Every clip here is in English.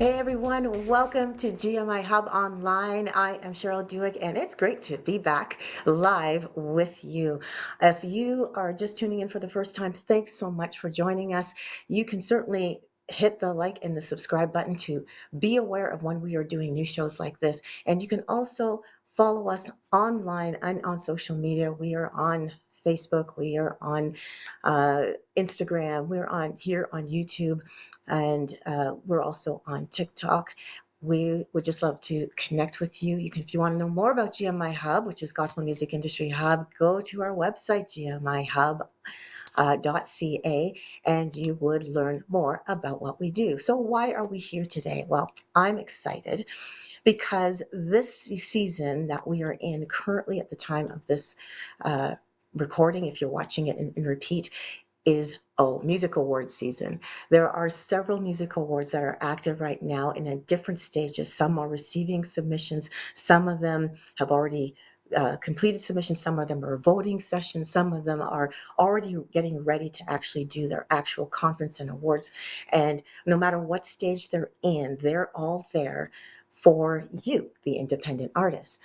Hey everyone, welcome to GMIHub Online. I am Cheryl Dewick, and it's great to be back live with you. If you are just tuning in for the first time, thanks so much for joining us. You can certainly hit the like and the subscribe button to be aware of when we are doing new shows like this. And you can also follow us online and on social media. We are on Facebook, we are on Instagram, we're on here on YouTube, and we're also on TikTok. We would just love to connect with you. If you want to know more about GMI Hub, which is Gospel Music Industry Hub, go to our website, gmihub.ca, and you would learn more about what we do. So why are we here today? Well, I'm excited because this season that we are in currently at the time of this recording, if you're watching it in repeat, is music awards season. There are several music awards that are active right now in a different stages. Some are receiving submissions. Some of them have already completed submissions. Some of them are voting sessions. Some of them are already getting ready to actually do their actual conference and awards. And no matter what stage they're in, they're all there for you, the independent artist.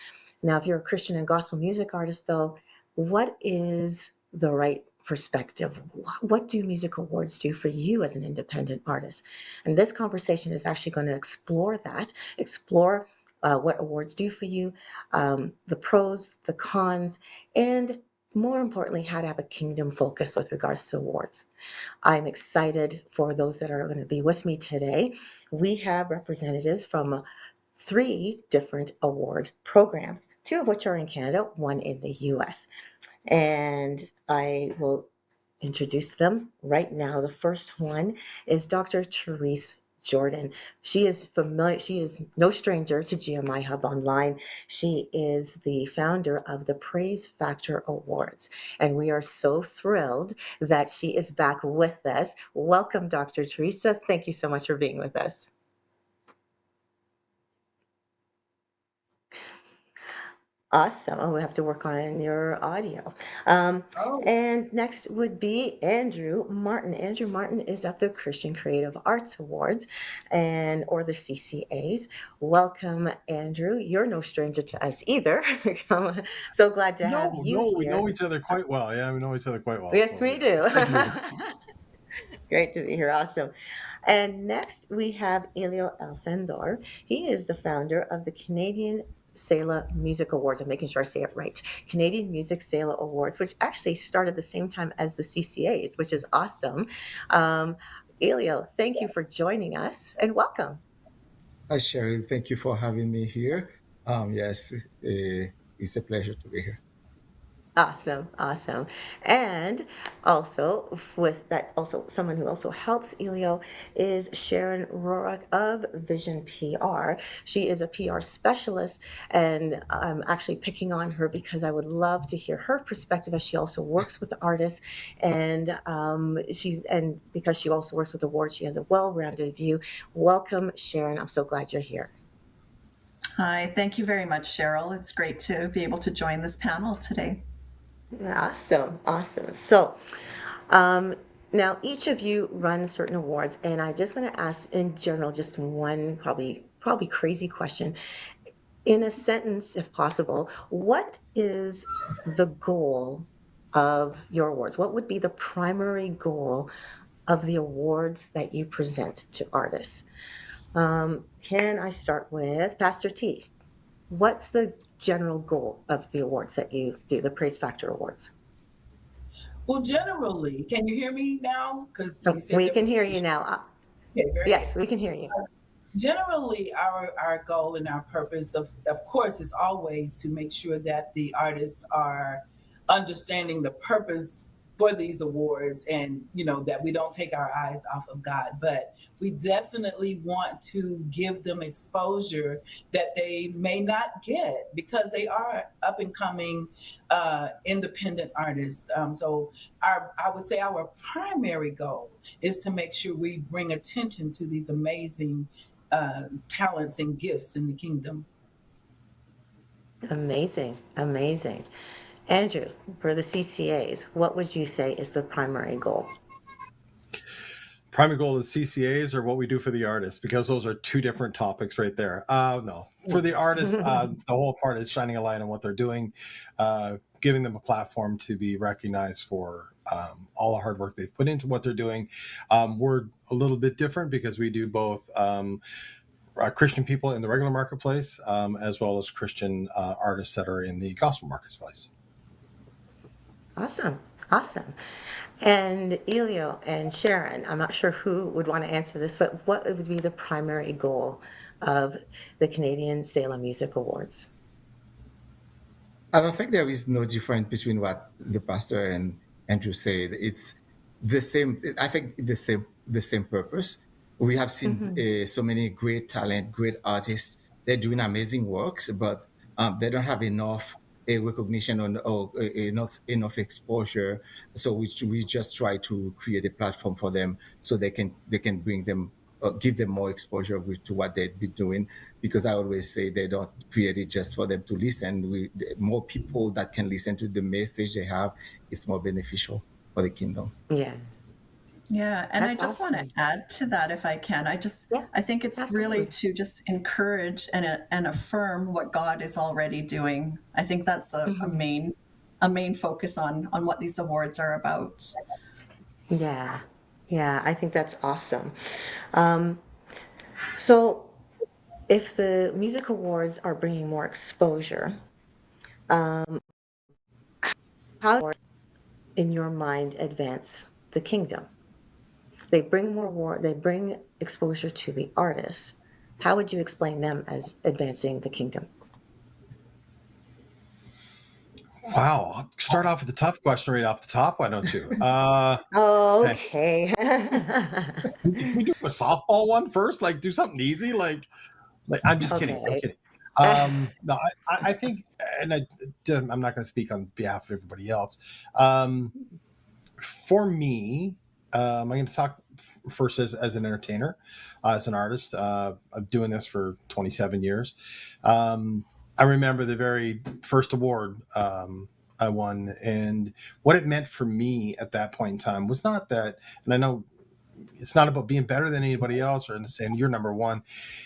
Now, if you're a Christian and gospel music artist, though, what is the right perspective? What do music awards do for you as an independent artist? And this conversation is actually going to explore that, explore what awards do for you, the pros, the cons, and more importantly, how to have a kingdom focus with regards to awards. I'm excited for those that are going to be with me today. We have representatives from three different award programs, two of which are in Canada, one in the US. And I will introduce them right now. The first one is Dr. Prayze Jordan. She is familiar, she is no stranger to GMI Hub Online. She is the founder of the Prayze Factor Awards. And we are so thrilled that she is back with us. Welcome, Dr. Teresa. Thank you so much for being with us. Awesome. Oh, we have to work on your audio. Oh, And next would be Andrew Martin. Andrew Martin is at the Christian Creative Arts Awards and or the CCAs. Welcome, Andrew. You're no stranger to us either. So glad to have no, you no, we here. know each other quite well. Yeah, we know each other quite well. Yes, So we yes, do. thank you. Great to be here. Awesome. And next we have Elio Alcindor. He is the founder of the Canadian Selah Music Awards. I'm making sure I say it right. Canadian Music Selah Awards, which actually started the same time as the CCAs, which is awesome. Elio, thank you for joining us and welcome. Hi, Cheryl. Thank you for having me here. Yes, it's a pleasure to be here. Awesome, awesome. And also with that, also someone who also helps Elio is Sharon Rorak of Vision PR. She is a PR specialist, and I'm actually picking on her because I would love to hear her perspective as she also works with artists, and and because she also works with awards, she has a well-rounded view. Welcome, Sharon. I'm so glad you're here. Hi, thank you very much, Cheryl. It's great to be able to join this panel today. Awesome, awesome. So, Um, now, each of you run certain awards, and I just want to ask in general just one probably crazy question. In a sentence, if possible, what is the goal of your awards? What would be the primary goal of the awards that you present to artists? Can I start with Pastor T? What's the general goal of the awards that you do, the Praise Factor Awards? Well, generally, can you hear me now? Because you Oh, said we there can was hear some you issue. now. Okay, very good. Yes, we can hear you. Generally, our goal and our purpose, of course, is always to make sure that the artists are understanding the purpose for these awards, and that we don't take our eyes off of God. But we definitely want to give them exposure that they may not get because they are up and coming independent artists. So I would say our primary goal is to make sure we bring attention to these amazing talents and gifts in the kingdom. Amazing, amazing. Andrew, for the CCAs, what would you say is the primary goal? primary goal of the CCAs or what we do for the artists, because those are two different topics right there. No, for the artists, the whole part is shining a light on what they're doing, giving them a platform to be recognized for all the hard work they've put into what they're doing. We're a little bit different because we do both Christian people in the regular marketplace, as well as Christian artists that are in the gospel marketplace. Awesome. Awesome. And Elio and Sharon, I'm not sure who would want to answer this, but what would be the primary goal of the Canadian Selah Music Awards? I don't think there is no difference between what the pastor and Andrew said. It's the same. I think the same purpose. We have seen so many great talent, great artists. They're doing amazing works, but they don't have enough recognition or enough exposure. So we just try to create a platform for them so they can bring them. Give them more exposure to what they've been doing, because I always say they don't create it just for them to listen. More people that can listen to the message they have, it's more beneficial for the kingdom. Yeah. Yeah, and That's I just want to awesome. add to that if I can. Yeah, I think it's absolutely. really to just encourage and affirm what God is already doing. I think that's a main focus on what these awards are about. Yeah. Yeah, I think that's awesome. So if the music awards are bringing more exposure, how in your mind advance the kingdom? They bring they bring exposure to the artists. How would you explain them as advancing the kingdom? Wow. I'll start off with the tough question right off the top. Why don't you? Okay. Can we do a softball one first? Like do something easy? Like I'm just kidding. I'm Okay. kidding. No, I think, and I'm not going to speak on behalf of everybody else. For me, I'm going to talk first as an entertainer, as an artist. I'm doing this for 27 years. I remember the very first award I won, and what it meant for me at that point in time was not that, and I know it's not about being better than anybody else or saying you're number one.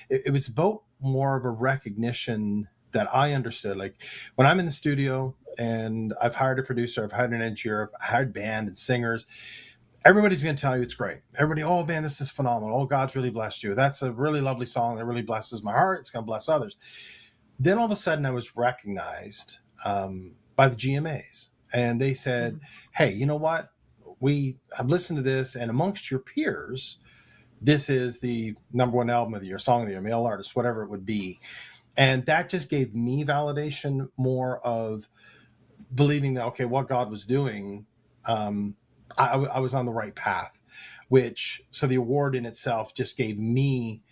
It was about more of a recognition that I understood. Like when I'm in the studio and I've hired a producer, I've hired an engineer, I've hired band and singers, everybody's going to tell you it's great. Everybody, oh man, this is phenomenal. Oh, God's really blessed you. That's a really lovely song that really blesses my heart. It's going to bless others. Then all of a sudden I was recognized by the GMAs, and they said, hey, you know what? We have listened to this, and amongst your peers, this is the number one album of the year, song of the year, male artist, whatever it would be. And that just gave me validation more of believing that, okay, what God was doing, I was on the right path, so the award in itself just gave me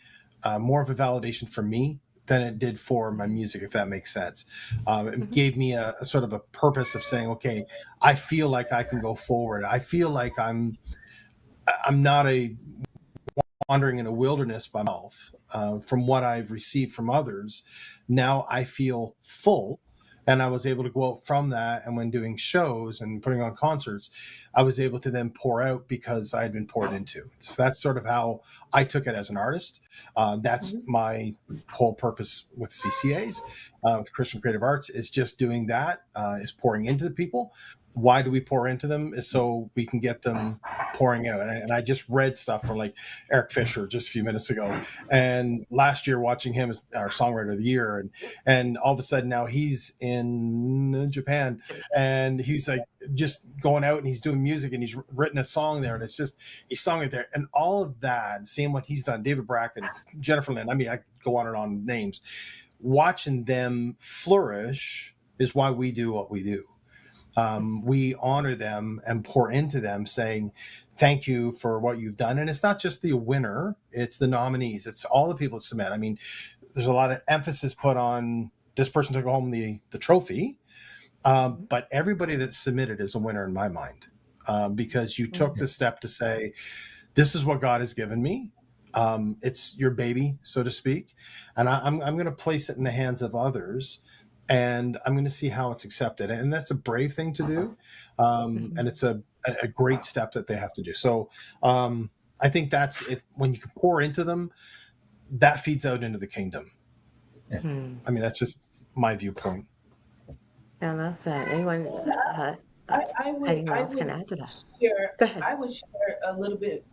more of a validation for me than it did for my music, if that makes sense. It gave me a sort of a purpose of saying, okay, I feel like I can go forward. I feel like I'm not wandering in a wilderness by myself. From what I've received from others, now I feel full. And I was able to go out from that. And when doing shows and putting on concerts, I was able to then pour out because I had been poured into. So that's sort of how I took it as an artist. That's my whole purpose with CCAs, with Christian Creative Arts, is just doing that, is pouring into the people. Why do we pour into them? Is so we can get them pouring out. And I just read stuff from like Eric Fisher just a few minutes ago. And last year watching him as our songwriter of the year, and all of a sudden now he's in Japan, and he's like just going out and he's doing music and he's written a song there, and it's just, he's sung it there. And all of that, seeing what he's done, David Bracken, Jennifer Lynn, I mean, I go on and on names, watching them flourish is why we do what we do. We honor them and pour into them saying, thank you for what you've done. And it's not just the winner, it's the nominees. It's all the people that submit. I mean, there's a lot of emphasis put on this person took home the trophy. But everybody that submitted is a winner in my mind, because you took the step to say, this is what God has given me. It's your baby, so to speak. And I'm going to place it in the hands of others. And I'm going to see how it's accepted. And that's a brave thing to do. And it's a great step that they have to do. So I think that's it. When you can pour into them, that feeds out into the kingdom. Yeah. I mean, that's just my viewpoint. I love that. Anyone, anyone I else can would add to that? share. Go ahead. I would share a little bit,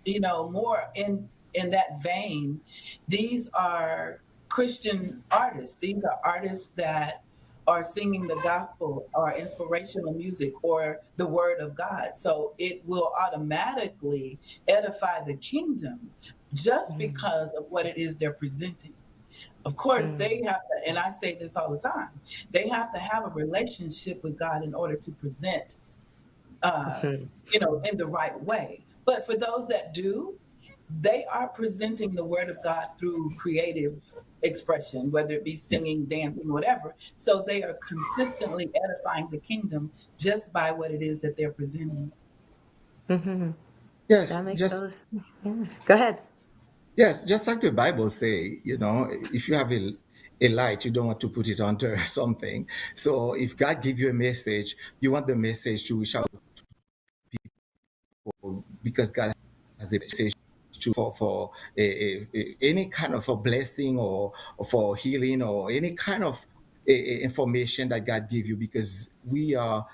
more in that vein. These are Christian artists. These are artists that are singing the gospel or inspirational music or the word of God. So it will automatically edify the kingdom just because of what it is they're presenting. Of course, they have to, and I say this all the time, they have to have a relationship with God in order to present, in the right way. But for those that do, they are presenting the word of God through creative expression, whether it be singing, dancing, whatever. So they are consistently edifying the kingdom just by what it is that they're presenting. Yes, That makes just those. Yeah. Go ahead. yes, just like the Bible say, if you have a light, you don't want to put it under something. So if God give you a message, you want the message to reach out because God has a message for any kind of a blessing or for healing or any kind of information that God give you, because we are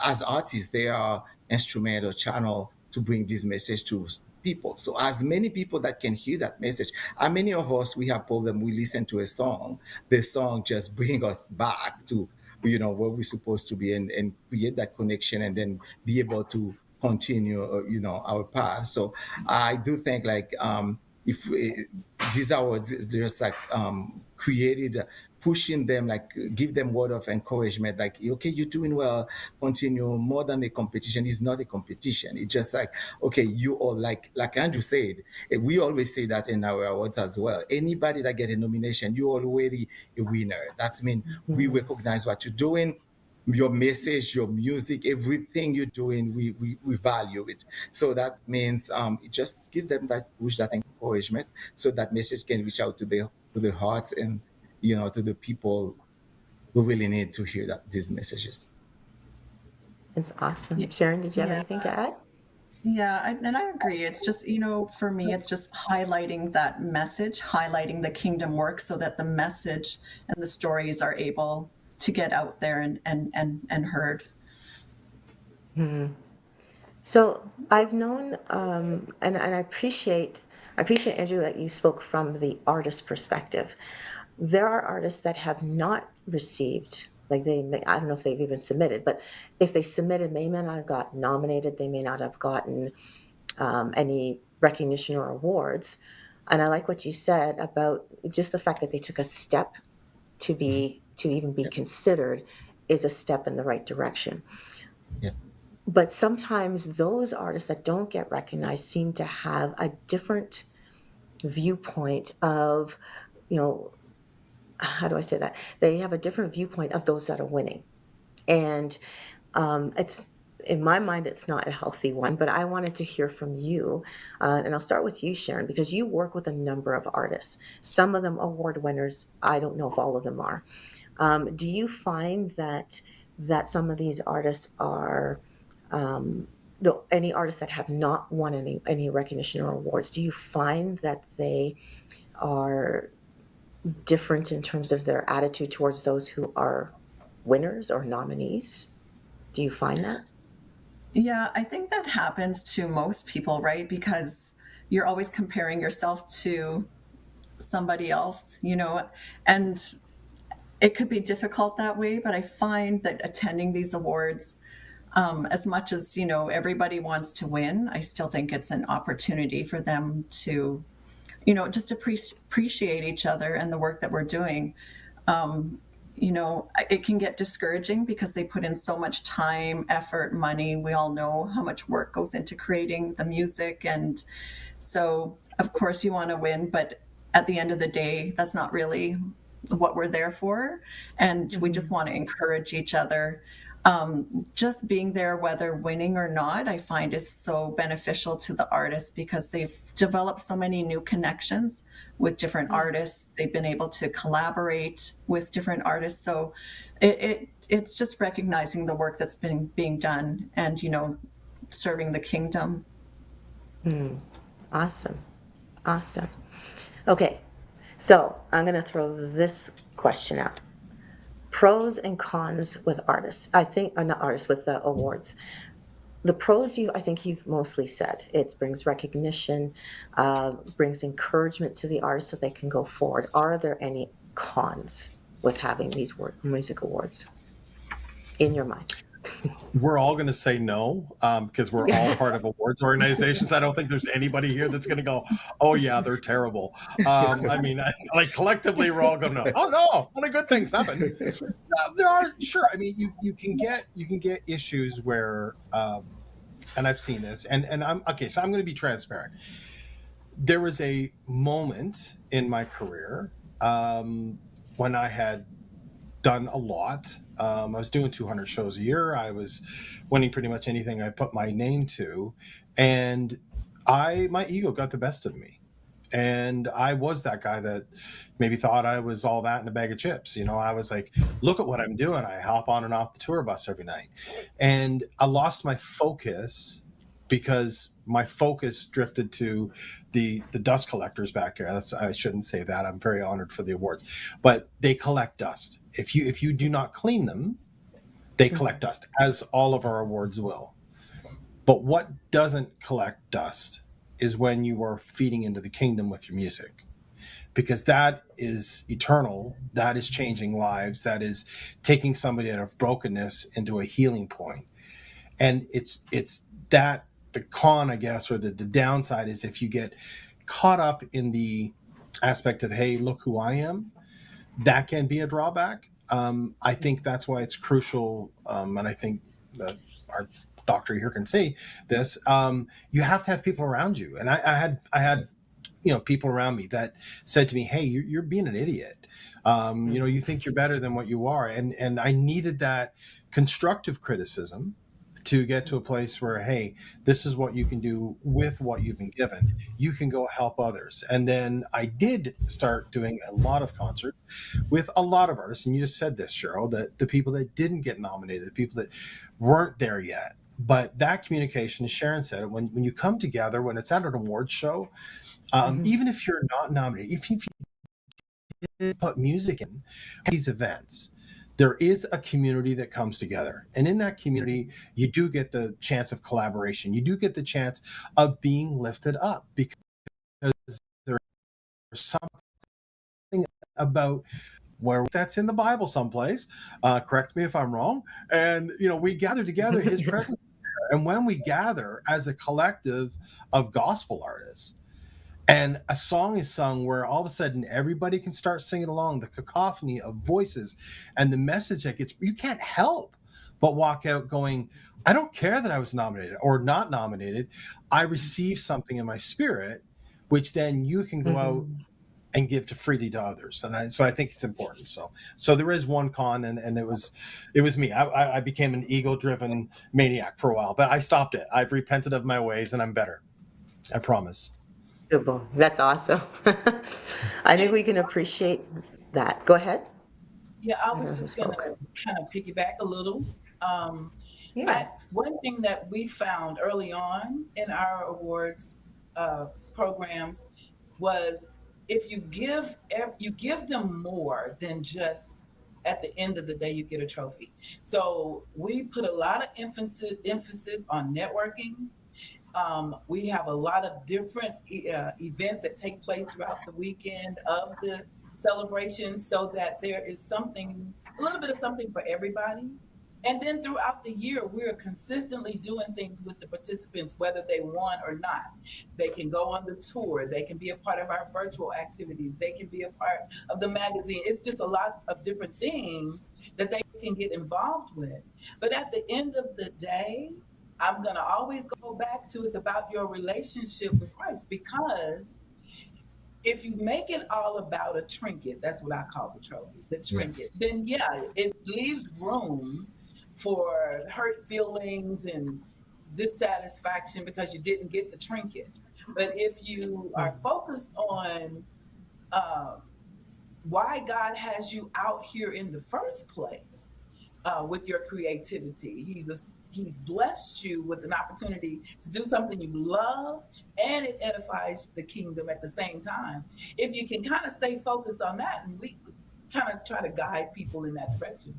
as artists, they are instrument or channel to bring this message to people. So as many people that can hear that message, and many of us, we have problem, we listen to a song, the song just bring us back to where we're supposed to be, and create that connection, and then be able to continue our path. So I do think like if these awards just like created pushing them, like give them word of encouragement, like, okay, you're doing well, continue. More than a competition, it's not a competition, it's just like, okay, you all, like Andrew said, we always say that in our awards as well, anybody that get a nomination, you're already a winner. That's mean we recognize what you're doing, your message, your music, everything you're doing, we value it. So that means just give them that push, that encouragement, so that message can reach out to the hearts, and to the people who really need to hear these messages. It's awesome. Yeah. Sharon, did you have Yeah. anything to add? Yeah, and I agree. It's just, for me, it's just highlighting that message, highlighting the kingdom work, so that the message and the stories are able to get out there and heard. So I've known, and I appreciate Andrew that you spoke from the artist perspective. There are artists that have not received, like I don't know if they've even submitted, but if they submitted, they may not have got nominated, they may not have gotten any recognition or awards. And I like what you said about just the fact that they took a step to even be considered is a step in the right direction. Yeah. But sometimes those artists that don't get recognized seem to have a different viewpoint of, how do I say that? They have a different viewpoint of those that are winning. And it's, in my mind, it's not a healthy one, but I wanted to hear from you. And I'll start with you, Sharon, because you work with a number of artists. Some of them award winners. I don't know if all of them are. Do you find that some of these artists are, any artists that have not won any recognition or awards, do you find that they are different in terms of their attitude towards those who are winners or nominees? Do you find that? Yeah, I think that happens to most people, right? Because you're always comparing yourself to somebody else, and it could be difficult that way. But I find that attending these awards, as much as, everybody wants to win, I still think it's an opportunity for them to, just appreciate each other and the work that we're doing. It can get discouraging because they put in so much time, effort, money. We all know how much work goes into creating the music. And so, of course, you want to win, but at the end of the day, that's not really what we're there for. And we just want to encourage each other. Just being there, whether winning or not, I find is so beneficial to the artists because they've developed so many new connections with different artists. They've been able to collaborate with different artists. So it's just recognizing the work that's been being done and, serving the kingdom. Awesome. Awesome. Okay. So I'm going to throw this question out. Pros and cons with artists. I think, not artists, with the awards. The pros, I think you've mostly said. It brings recognition, brings encouragement to the artist so they can go forward. Are there any cons with having these music awards in your mind? We're all going to say no, because we're all part of awards organizations. I don't think there's anybody here that's going to go, "Oh yeah, they're terrible." I mean, like collectively, we're all going to, "Oh no, only good things happen." There are, sure. I mean, you can get issues where, and I've seen this, and I'm okay. So I'm going to be transparent. There was a moment in my career when I had done a lot. I was doing 200 shows a year. I was winning pretty much anything I put my name to, and my ego got the best of me. And I was that guy that maybe thought I was all that in a bag of chips. I was like, look at what I'm doing. I hop on and off the tour bus every night. And I lost my focus because my focus drifted to the dust collectors back there. I shouldn't say that. I'm very honored for the awards, but they collect dust. If you do not clean them, they collect dust, as all of our awards will. But what doesn't collect dust is when you are feeding into the kingdom with your music, because that is eternal. That is changing lives. That is taking somebody out of brokenness into a healing point. And it's that the con, I guess, or the downside is if you get caught up in the aspect of, hey, look who I am, that can be a drawback. I think that's why it's crucial. And I think that our doctor here can say this. You have to have people around you. And I had people around me that said to me, hey, you're being an idiot. You think you're better than what you are. And I needed that constructive criticism to get to a place where, hey, this is what you can do with what you've been given. You can go help others. And then I did start doing a lot of concerts with a lot of artists. And you just said this, Cheryl, that the people that didn't get nominated, the people that weren't there yet. But that communication, as Sharon said, when you come together, when it's at an awards show, even if you're not nominated, if you did put music in these events, there is a community that comes together. And in that community, you do get the chance of collaboration. You do get the chance of being lifted up, because there's something about where that's in the Bible someplace. Correct me if I'm wrong. And, we gather together, his presence is there. And when we gather as a collective of gospel artists, and a song is sung where all of a sudden everybody can start singing along, the cacophony of voices and the message that gets, you can't help but walk out going, I don't care that I was nominated or not nominated. I received something in my spirit, which then you can go out and give freely to others. And so I think it's important. So there is one con, and it was me. I became an ego-driven maniac for a while, but I stopped it. I've repented of my ways and I'm better. I promise. That's awesome. I think we can appreciate that. Go ahead. Yeah, I was just going to kind of piggyback a little. One thing that we found early on in our awards programs was if you give them more than just at the end of the day you get a trophy. So we put a lot of emphasis on networking. We have a lot of different events that take place throughout the weekend of the celebration, so that there is a little bit of something for everybody. And then throughout the year, we're consistently doing things with the participants, whether they won or not. They can go on the tour. They can be a part of our virtual activities. They can be a part of the magazine. It's just a lot of different things that they can get involved with. But at the end of the day, I'm going to always go back to, it's about your relationship with Christ, because if you make it all about a trinket, that's what I call the trophies, the trinket, then it leaves room for hurt feelings and dissatisfaction because you didn't get the trinket. But if you are focused on why God has you out here in the first place with your creativity, he was he's blessed you with an opportunity to do something you love, and it edifies the kingdom at the same time. If you can kind of stay focused on that, and we kind of try to guide people in that direction,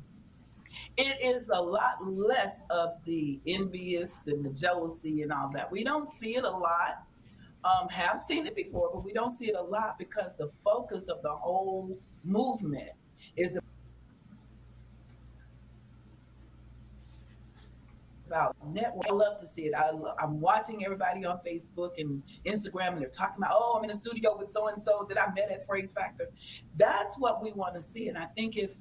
it is a lot less of the envious and the jealousy and all that. We don't see it a lot. Have seen it before, but we don't see it a lot because the focus of the whole movement is about network. I love to see it. I'm watching everybody on Facebook and Instagram, and they're talking about, oh, I'm in the studio with so and so that I met at Prayze Factor. That's what we want to see, and I think if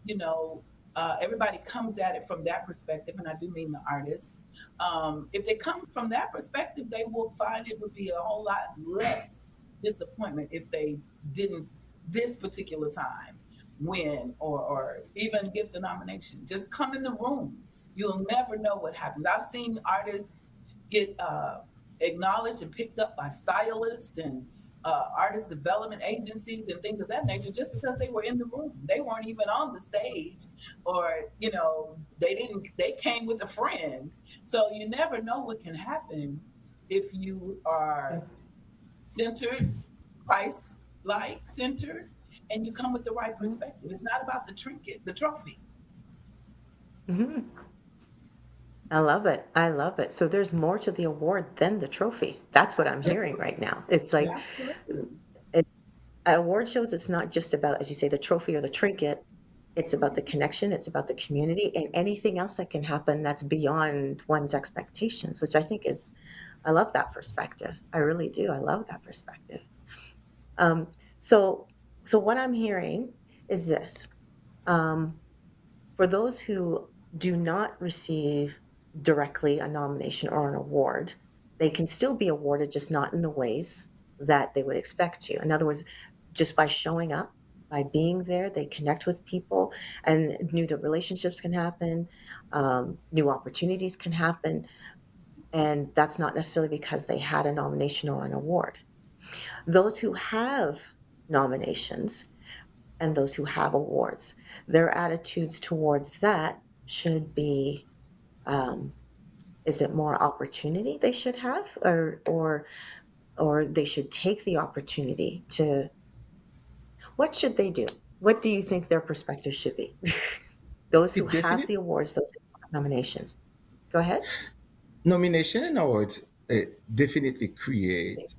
everybody comes at it from that perspective, and I do mean the artist. If they come from that perspective, they will find it would be a whole lot less disappointment if they didn't this particular time win or even get the nomination. Just come in the room. You'll never know what happens. I've seen artists get acknowledged and picked up by stylists and artist development agencies and things of that nature just because they were in the room. They weren't even on the stage, or they came with a friend. So you never know what can happen if you are centered, Christ-like centered, and you come with the right perspective. It's not about the trinket, the trophy. Mm-hmm. I love it. I love it. So there's more to the award than the trophy. That's what I'm hearing right now. It's like at award shows, it's not just about, as you say, the trophy or the trinket. It's about the connection. It's about the community and anything else that can happen that's beyond one's expectations, which I think I love that perspective. I really do. I love that perspective. So what I'm hearing is this. For those who do not receive directly a nomination or an award, they can still be awarded, just not in the ways that they would expect to. In other words, just by showing up, by being there, they connect with people, and new relationships can happen, new opportunities can happen, and that's not necessarily because they had a nomination or an award. Those who have nominations and those who have awards, their attitudes towards that should be, is it more opportunity they should have, or they should take the opportunity to, what should they do? What do you think their perspective should be? Those who have the awards, those who have nominations. Go ahead. Nomination and awards definitely create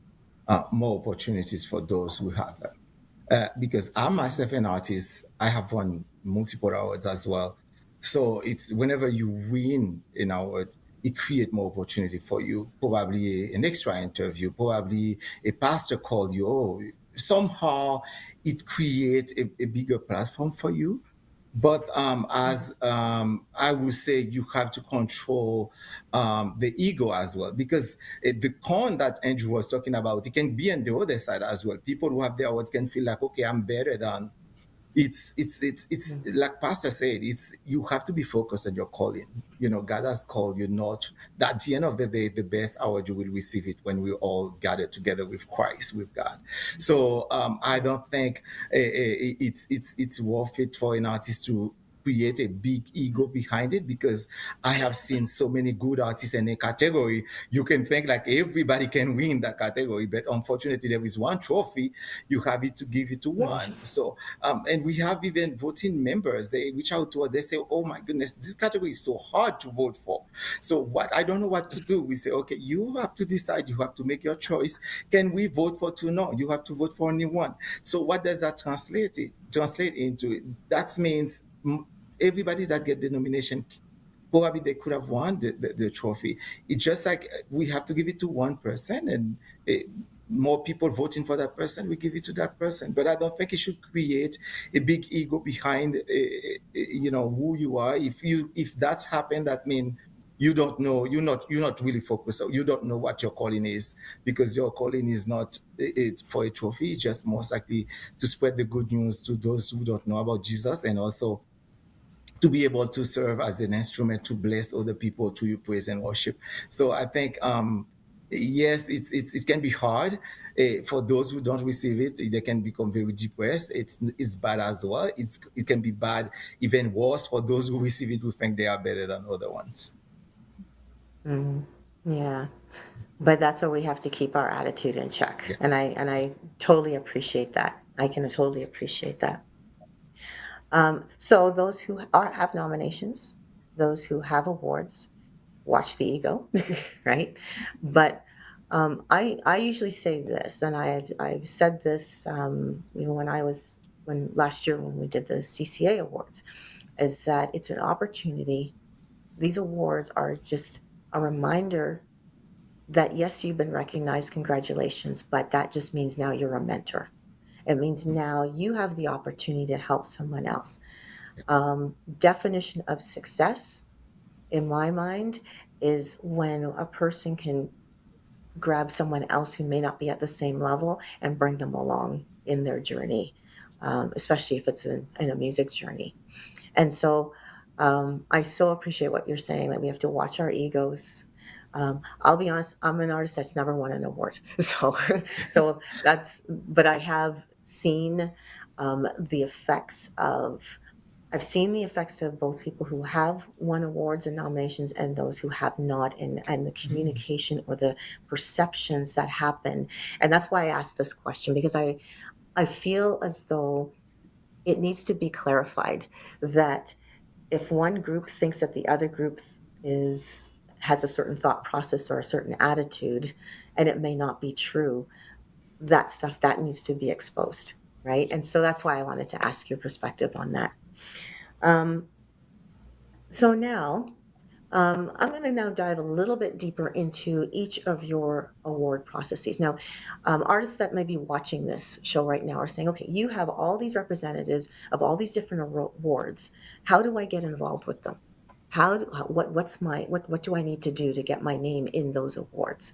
more opportunities for those who have them. Because I'm myself an artist, I have won multiple awards as well. So it's whenever you win an award, it creates more opportunity for you. Probably an extra interview, probably a pastor called you. Oh, somehow it creates a bigger platform for you. But as I would say, you have to control the ego as well, because the con that Andrew was talking about, it can be on the other side as well. People who have their awards can feel like, okay, I'm better than. It's like Pastor said, you have to be focused on your calling. God has called you, not that at the end of the day, the best award you will receive it when we all gather together with Christ, with God. So I don't think it's worth it for an artist to create a big ego behind it, because I have seen so many good artists in a category. You can think like everybody can win that category, but unfortunately there is one trophy, you have it to give it to one. So and we have even voting members, they reach out to us, they say, oh my goodness, this category is so hard to vote for. So I don't know what to do. We say, okay, you have to decide, you have to make your choice. Can we vote for two? No, you have to vote for only one. So what does that translate into? That means everybody that get the nomination, probably they could have won the trophy. It's just like we have to give it to one person, and more people voting for that person, we give it to that person. But I don't think it should create a big ego behind who you are. If that's happened, that means you don't know, you're not really focused. So you don't know what your calling is, because your calling is not for a trophy. It's just most likely to spread the good news to those who don't know about Jesus, and also to be able to serve as an instrument to bless other people through your praise and worship. So I think, yes, it can be hard for those who don't receive it. They can become very depressed. It's bad as well. It can be bad, even worse, for those who receive it who think they are better than other ones. Yeah. But that's where we have to keep our attitude in check. Yeah. And I totally appreciate that. I can totally appreciate that. So those who have nominations, those who have awards, watch the ego, right? But I usually say this, and I've said this when last year when we did the CCA awards, is that it's an opportunity. These awards are just a reminder that yes, you've been recognized, congratulations, but that just means now you're a mentor. It means now you have the opportunity to help someone else. Definition of success, in my mind, is when a person can grab someone else who may not be at the same level and bring them along in their journey, especially if it's in a music journey. And so I so appreciate what you're saying, that we have to watch our egos. I'll be honest, I'm an artist that's never won an award. So but I have seen the effects of, I've seen the effects of both people who have won awards and nominations and those who have not, and the communication or the perceptions that happen. And that's why I asked this question, because I feel as though it needs to be clarified that if one group thinks that the other group is has a certain thought process or a certain attitude, and it may not be true, that stuff that needs to be exposed, right? And so that's why I wanted to ask your perspective on that. Um, so now I'm going to now dive a little bit deeper into each of your award processes. Now, artists that may be watching this show right now are saying, okay, you have all these representatives of all these different awards. How do I get involved with them? What do I need to do to get my name in those awards?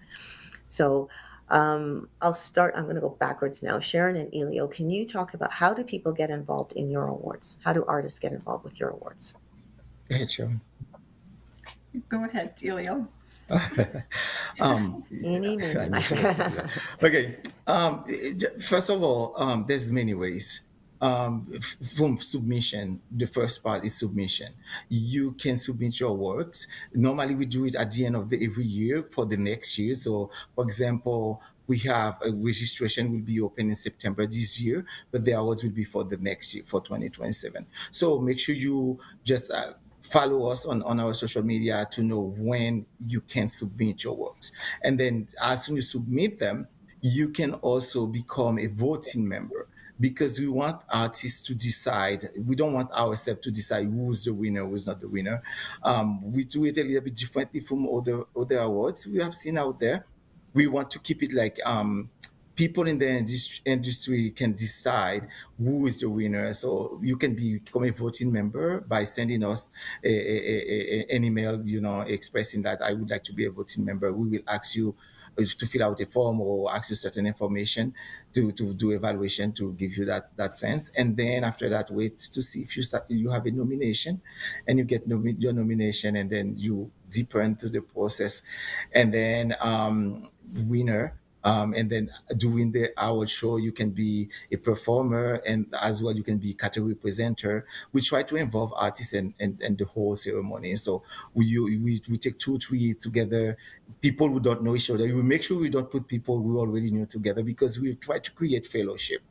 So I'll start. I'm going to go backwards now. Sharon and Elio, can you talk about how do people get involved in your awards? How do artists get involved with your awards? Go ahead, Sharon. Go ahead, Elio. Eeny, meeny, miny. Okay. First of all, there's many ways. From submission, the first part is submission. You can submit your works. Normally, we do it at the end of every year for the next year. So, for example, we have a registration will be open in September this year, but the awards will be for the next year, for 2027. So make sure you just follow us on our social media to know when you can submit your works. And then as soon as you submit them, you can also become a voting member, because we want artists to decide. We don't want ourselves to decide who's the winner, who's not the winner. We do it a little bit differently from other awards we have seen out there. We want to keep it like people in the industry can decide who is the winner. So you can become a voting member by sending us an email, expressing that I would like to be a voting member. We will ask you to fill out a form or ask you certain information to do evaluation to give you that sense. And then after that, wait to see if you have a nomination, and you get your nomination, and then you deeper into the process, and then winner. And then during the award show, you can be a performer, and as well you can be category presenter. We try to involve artists and the whole ceremony. So we take 2 3 together, people who don't know each other. We make sure we don't put people we already knew together, because we try to create fellowship,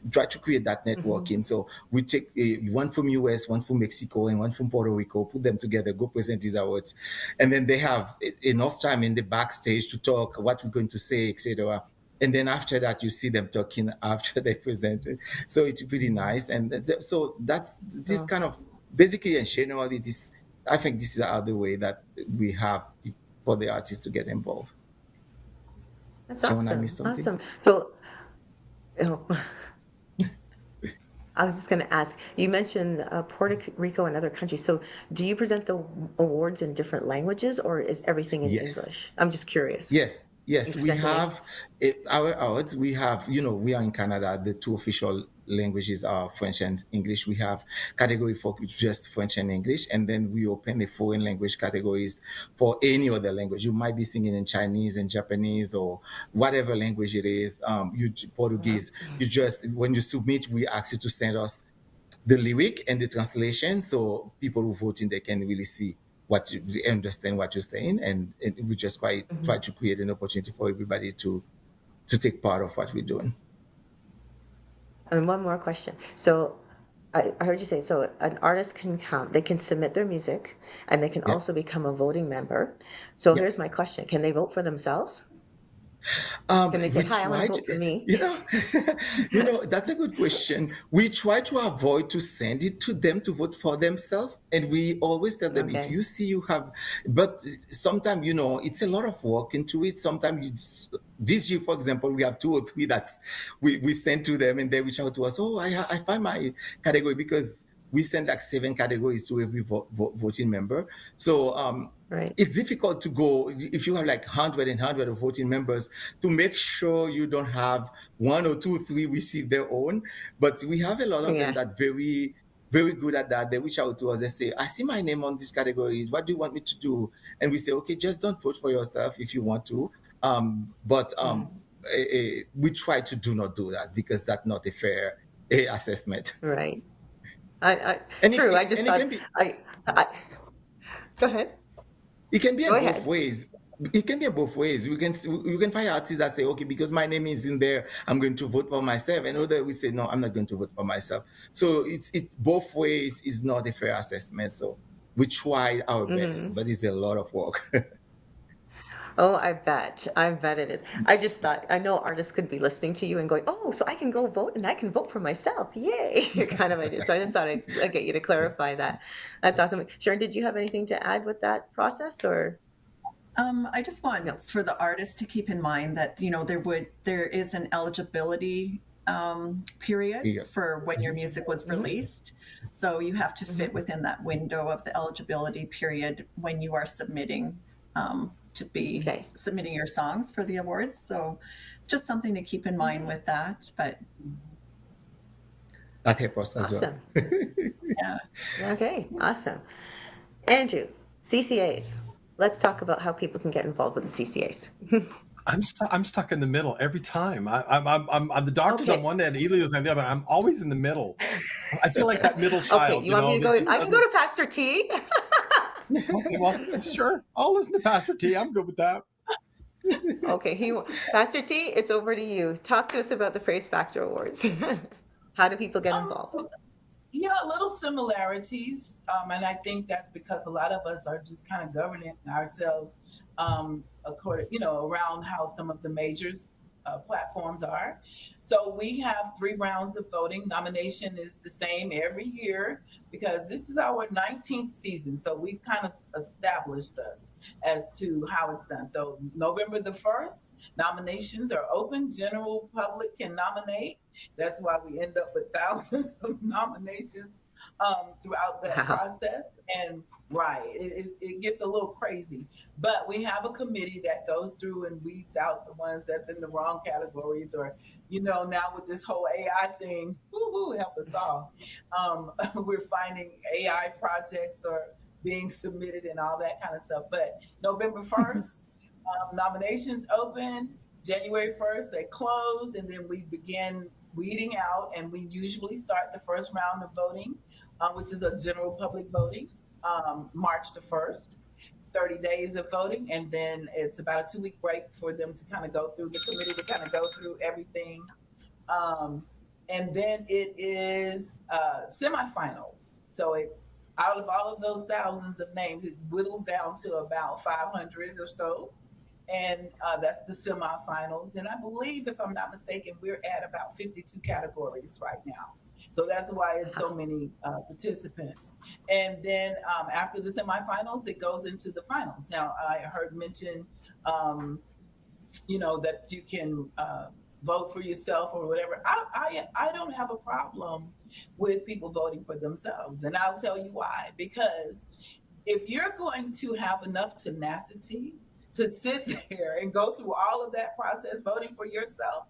try to create that networking. So we take one from US, one from Mexico, and one from Puerto Rico, put them together, go present these awards, and then they have enough time in the backstage to talk what we're going to say, etc. And then after that, you see them talking after they presented. So it's pretty nice. And so that's this Oh, kind of basically and generally this. I think this is the other way that we have for the artists to get involved. that's Sharon, I awesome. missed something? Awesome. So, oh, I was just going to ask, you mentioned Puerto Rico and other countries. So, do you present the awards in different languages, or is everything in Yes. English? I'm just curious. You Yes, we present in have our awards. We have, we are in Canada. The two official languages are French and English. We have category for just French and English, and then we open the foreign language categories for any other language. You might be singing in Chinese and Japanese or whatever language it is. Portuguese. You just when you submit, we ask you to send us the lyric and the translation, so people who vote in they can really see they understand what you're saying, and we just quite try to create an opportunity for everybody to take part of what we're doing. And one more question. So I heard you say, so an artist can come, they can submit their music, and they can Yeah. also become a voting member. So Yeah. here's my question. Can they vote for themselves? Can they say, We hi, I want to tried, vote for me? that's a good question. We try to avoid to send it to them to vote for themselves. And we always tell them, if Okay. you see you have, but sometimes, it's a lot of work into it. Sometimes this year, for example, we have 2 or 3 that's we send to them and they reach out to us. Oh, I find my category, because we send like 7 categories to every voting member. So, Right. it's difficult to go if you have like 100 of voting members to make sure you don't have 1 or 2, 3 receive their own. But we have a lot of them Yeah. that very, very good at that. They reach out to us. They say, I see my name on these categories. What do you want me to do? And we say, okay, just don't vote for yourself if you want to. But we try to do not do that, because that's not a fair assessment. Right. And True. I just and it thought, can be I, go ahead. It can be Go in both ahead. ways. It can be in both ways. You can find artists that say, okay, because my name is in there, I'm going to vote for myself. And other we say, no, I'm not going to vote for myself. So it's both ways is not a fair assessment. So we try our best, but it's a lot of work. Oh, I bet. I bet it is. I just thought, I know artists could be listening to you and going, oh, so I can go vote and I can vote for myself. Yay. Kind of idea. So I just thought I'd get you to clarify that. That's awesome. Sharon, did you have anything to add with that process or? I just want for the artists to keep in mind that there is an eligibility period for when your music was released. So you have to fit within that window of the eligibility period when you are submitting to be submitting your songs for the awards. So just something to keep in mind with that. But that helps us as well. Yeah. Okay, awesome. Andrew, CCAs. Let's talk about how people can get involved with the CCAs. I'm stuck in the middle every time. I'm the doctor's on one end, Elio's on the other. I'm always in the middle. I feel like that middle child. Okay, you want me to go? I can go to Pastor T. Okay, well, sure. I'll listen to Pastor T. I'm good with that. Okay, Pastor T, it's over to you. Talk to us about the Prayze Factor Awards. How do people get involved? Yeah, little similarities, and I think that's because a lot of us are just kind of governing ourselves according, around how some of the majors platforms are. So we have 3 rounds of voting. Nomination is the same every year because this is our 19th season. So we've kind of established us as to how it's done. So November the 1st, nominations are open. General public can nominate. That's why we end up with thousands of nominations throughout that process. And it gets a little crazy. But we have a committee that goes through and weeds out the ones that's in the wrong categories, or, now with this whole AI thing, help us all. We're finding AI projects are being submitted and all that kind of stuff. But November 1st, nominations open. January 1st, they close, and then we begin weeding out, and we usually start the first round of voting, which is a general public voting, March the 1st, 30 days of voting, and then it's about a 2-week break for them to kind of go through, the committee to kind of go through everything. And then it is semifinals. So out of all of those thousands of names, it whittles down to about 500 or so. And that's the semifinals. And I believe, if I'm not mistaken, we're at about 52 categories right now. So that's why it's so many participants. And then after the semifinals, it goes into the finals. Now, I heard mention, that you can vote for yourself or whatever. I don't have a problem with people voting for themselves. And I'll tell you why. Because if you're going to have enough tenacity to sit there and go through all of that process voting for yourself,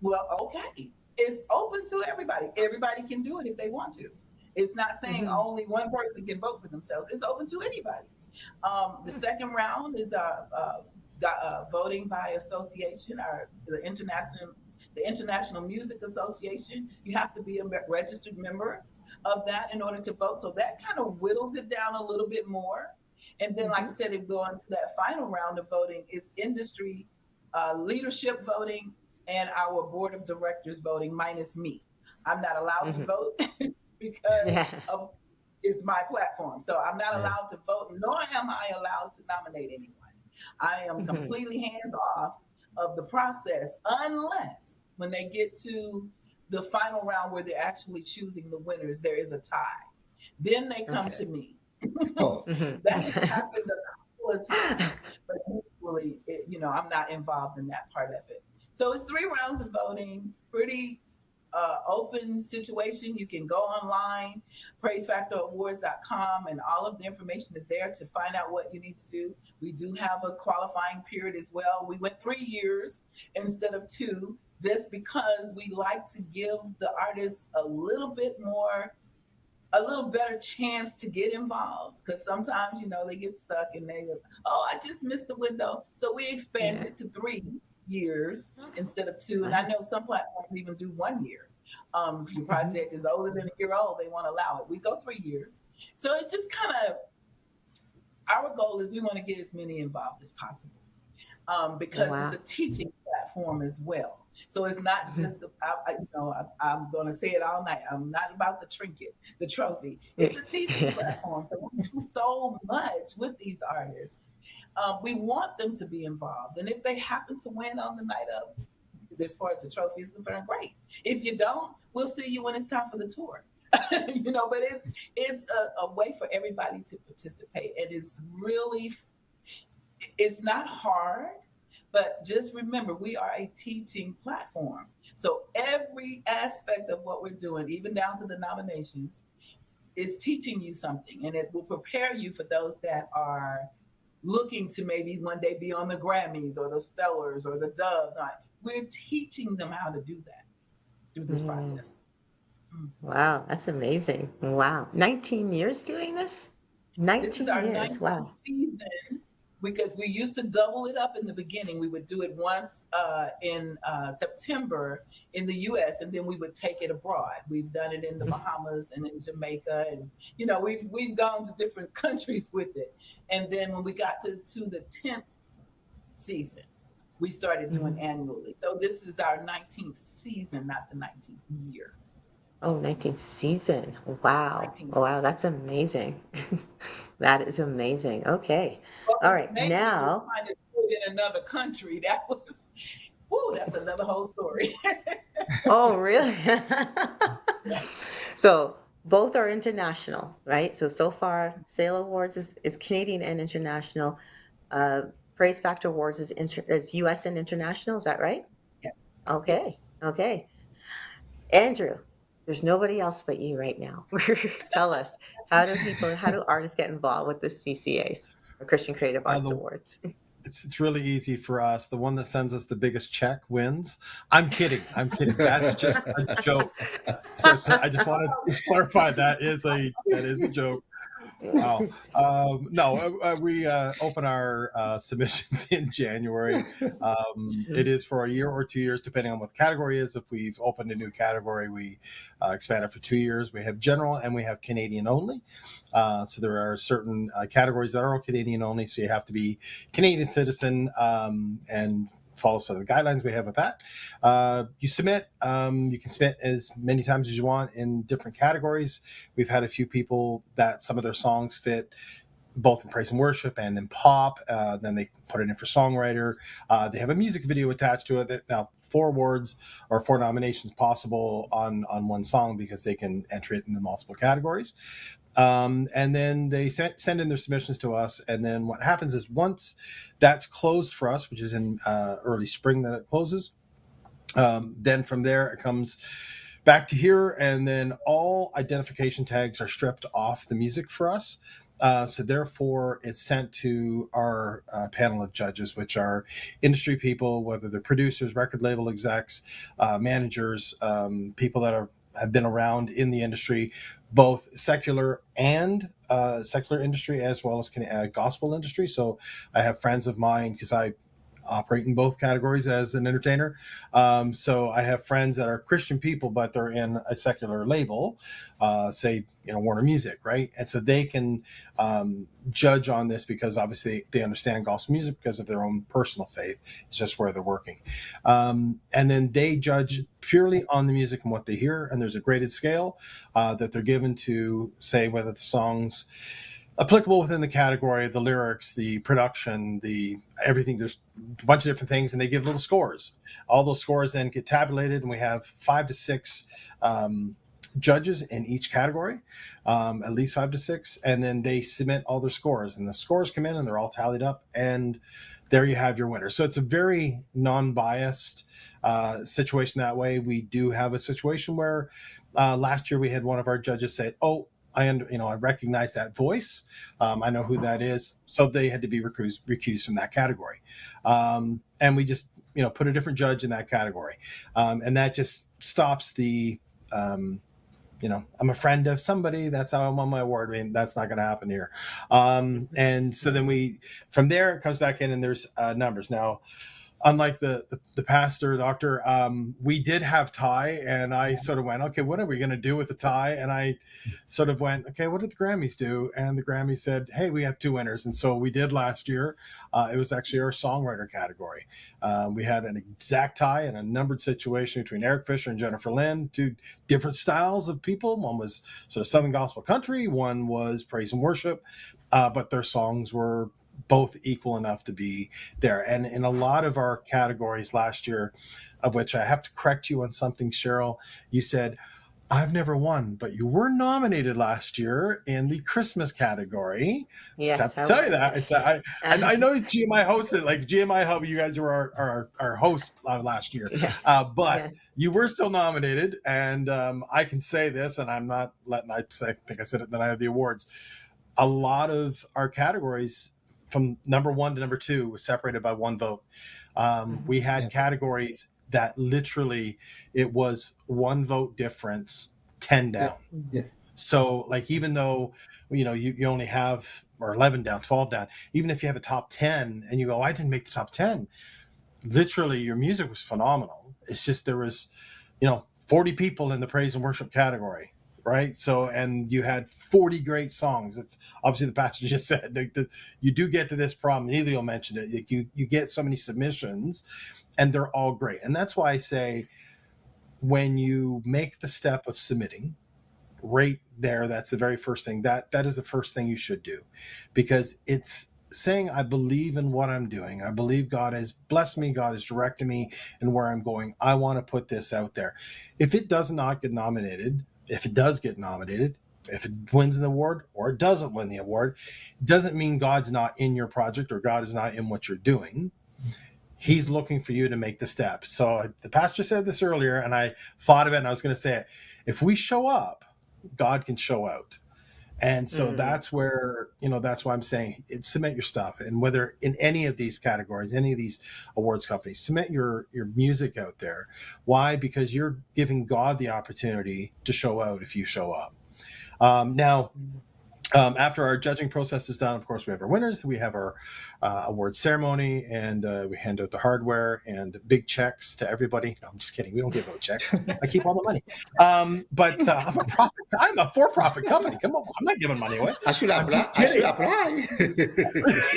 well, okay. It's open to everybody. Everybody can do it if they want to. It's not saying only one person can vote for themselves. It's open to anybody. The second round is voting by association, or the International Music Association. You have to be a registered member of that in order to vote. So that kind of whittles it down a little bit more. And then, like I said, it go on to that final round of voting. It's industry leadership voting and our board of directors voting minus me. I'm not allowed to vote because of it's my platform. So I'm not allowed to vote, nor am I allowed to nominate anyone. I am completely hands off of the process unless when they get to the final round where they're actually choosing the winners, there is a tie. Then they come to me. That has happened a couple of times, but usually, I'm not involved in that part of it. So it's 3 rounds of voting, pretty open situation. You can go online, PrayzeFactorAwards.com, and all of the information is there to find out what you need to do. We do have a qualifying period as well. We went 3 years instead of 2, just because we like to give the artists a little better chance to get involved, because sometimes, they get stuck and they go, oh, I just missed the window. So we expanded to 3 years instead of 2. And I know some platforms even do 1 year. If your project is older than a year old, they want to allow it. We go 3 years. So it just kind of, our goal is we want to get as many involved as possible, because it's a teaching platform as well. So it's not just, I'm going to say it all night. I'm not about the trinket, the trophy. It's a teaching platform. So we do so much with these artists. We want them to be involved. And if they happen to win on the night of, as far as the trophy is concerned, great. If you don't, we'll see you when it's time for the tour. But it's a way for everybody to participate. And it's not hard, but just remember, we are a teaching platform. So every aspect of what we're doing, even down to the nominations, is teaching you something. And it will prepare you for those that are looking to maybe one day be on the Grammys or the Stellars or the Doves. We're teaching them how to do that through this process. Wow, that's amazing. Wow. 19 years doing this? 19 this is our years. 19th Wow. season, because we used to double it up in the beginning. We would do it once in September in the U.S., and then we would take it abroad. We've done it in the Bahamas and in Jamaica, and we've gone to different countries with it. And then when we got to the 10th season, we started doing annually. So this is our 19th season, not the 19th year. Oh, 19th season. Wow. 19th Wow, that's amazing. That is amazing. Okay. But All right. maybe Now, trying to do it in another country. That's another whole story. oh, really? So both are international, right? So far, Selah Awards is Canadian and international. Prayze Factor Awards is U.S. and international. Is that right? Yeah. Okay. Yes. Okay. Andrew, there's nobody else but you right now. Tell us, how do artists get involved with the CCAs, or Christian Creative Arts Awards? It's really easy for us. The one that sends us the biggest check wins. I'm kidding. That's just a joke. I just want to clarify that is a joke. Wow. No, we open our submissions in January. It is for a year or 2 years, depending on what the category is. If we've opened a new category, we expand it for 2 years. We have general and we have Canadian only. So there are certain categories that are all Canadian only. So you have to be Canadian citizen and follow some of the guidelines we have with that. You submit. You can submit as many times as you want in different categories. We've had a few people that some of their songs fit both in praise and worship and in pop. Then they put it in for songwriter. They have a music video attached to it. Now, 4 awards or 4 nominations possible on one song, because they can enter it in the multiple categories. And then they send in their submissions to us. And then what happens is once that's closed for us, which is in early spring that it closes, then from there it comes back to here. And then all identification tags are stripped off the music for us. So therefore it's sent to our panel of judges, which are industry people, whether they're producers, record label execs, managers, people that have been around in the industry, both secular and secular industry, as well as gospel industry. So I have friends of mine, because I operate in both categories as an entertainer. So I have friends that are Christian people, but they're in a secular label, say, Warner Music, right? And so they can judge on this because obviously they understand gospel music because of their own personal faith. It's just where they're working. And then they judge purely on the music and what they hear. And there's a graded scale that they're given to say whether the songs applicable within the category, the lyrics, the production, the everything. There's a bunch of different things, and they give little scores. All those scores then get tabulated, and we have 5 to 6 judges in each category, at least 5 to 6, and then they submit all their scores, and the scores come in, and they're all tallied up, and there you have your winner. So it's a very non-biased situation that way. We do have a situation where last year we had one of our judges say, "Oh, I recognize that voice. I know who that is." So they had to be recused from that category. And we just, put a different judge in that category. And that just stops the, I'm a friend of somebody, that's how I won my award. I mean, that's not going to happen here. And so then from there, it comes back in and there's numbers. Now, unlike the pastor, doctor, we did have tie, and I sort of went, okay, what are we going to do with the tie? And I sort of went, okay, what did the Grammys do? And the Grammys said, hey, we have 2 winners. And so we did last year. It was actually our songwriter category. We had an exact tie in a numbered situation between Eric Fisher and Jennifer Lynn, 2 different styles of people. One was sort of Southern gospel country, one was praise and worship, but their songs were both equal enough to be there. And in a lot of our categories last year, of which I have to correct you on something, Cheryl, you said, I've never won, but you were nominated last year in the Christmas category. Yes, I have to tell you that. I know GMI hosted, like GMIHub, you guys were our host last year, Yes. but Yes. you were still nominated. And I can say this, and I'm not letting, I think I said it the night of the awards. A lot of our categories from number 1 to number 2 was separated by 1 vote. We had categories that literally it was 1 vote difference, 10 down. Yeah. So like, even though, you only have, or 11 down, 12 down, even if you have a top 10 and you go, I didn't make the top 10, literally your music was phenomenal. It's just, there was, 40 people in the praise and worship category. Right. So, and you had 40 great songs. It's obviously, the pastor just said, you do get to this problem. Elio mentioned it. You get so many submissions and they're all great. And that's why I say, when you make the step of submitting right there, that's the very first thing that is the first thing you should do, because it's saying, I believe in what I'm doing. I believe God has blessed me. God has directed me in where I'm going. I want to put this out there. If it does not get nominated, if it does get nominated, if it wins the award or it doesn't win the award, it doesn't mean God's not in your project or God is not in what you're doing. He's looking for you to make the step. So the pastor said this earlier, and I thought of it, and I was going to say it. If we show up, God can show out. And so that's where, that's why I'm saying submit your stuff. And whether in any of these categories, any of these awards companies, submit your music out there. Why? Because you're giving God the opportunity to show out if you show up. Now, after our judging process is done, of course, we have our winners. We have our award ceremony, and we hand out the hardware and big checks to everybody. No, I'm just kidding. We don't give out checks. I keep all the money. But I'm a for-profit company. Come on, I'm not giving money away. I should apply.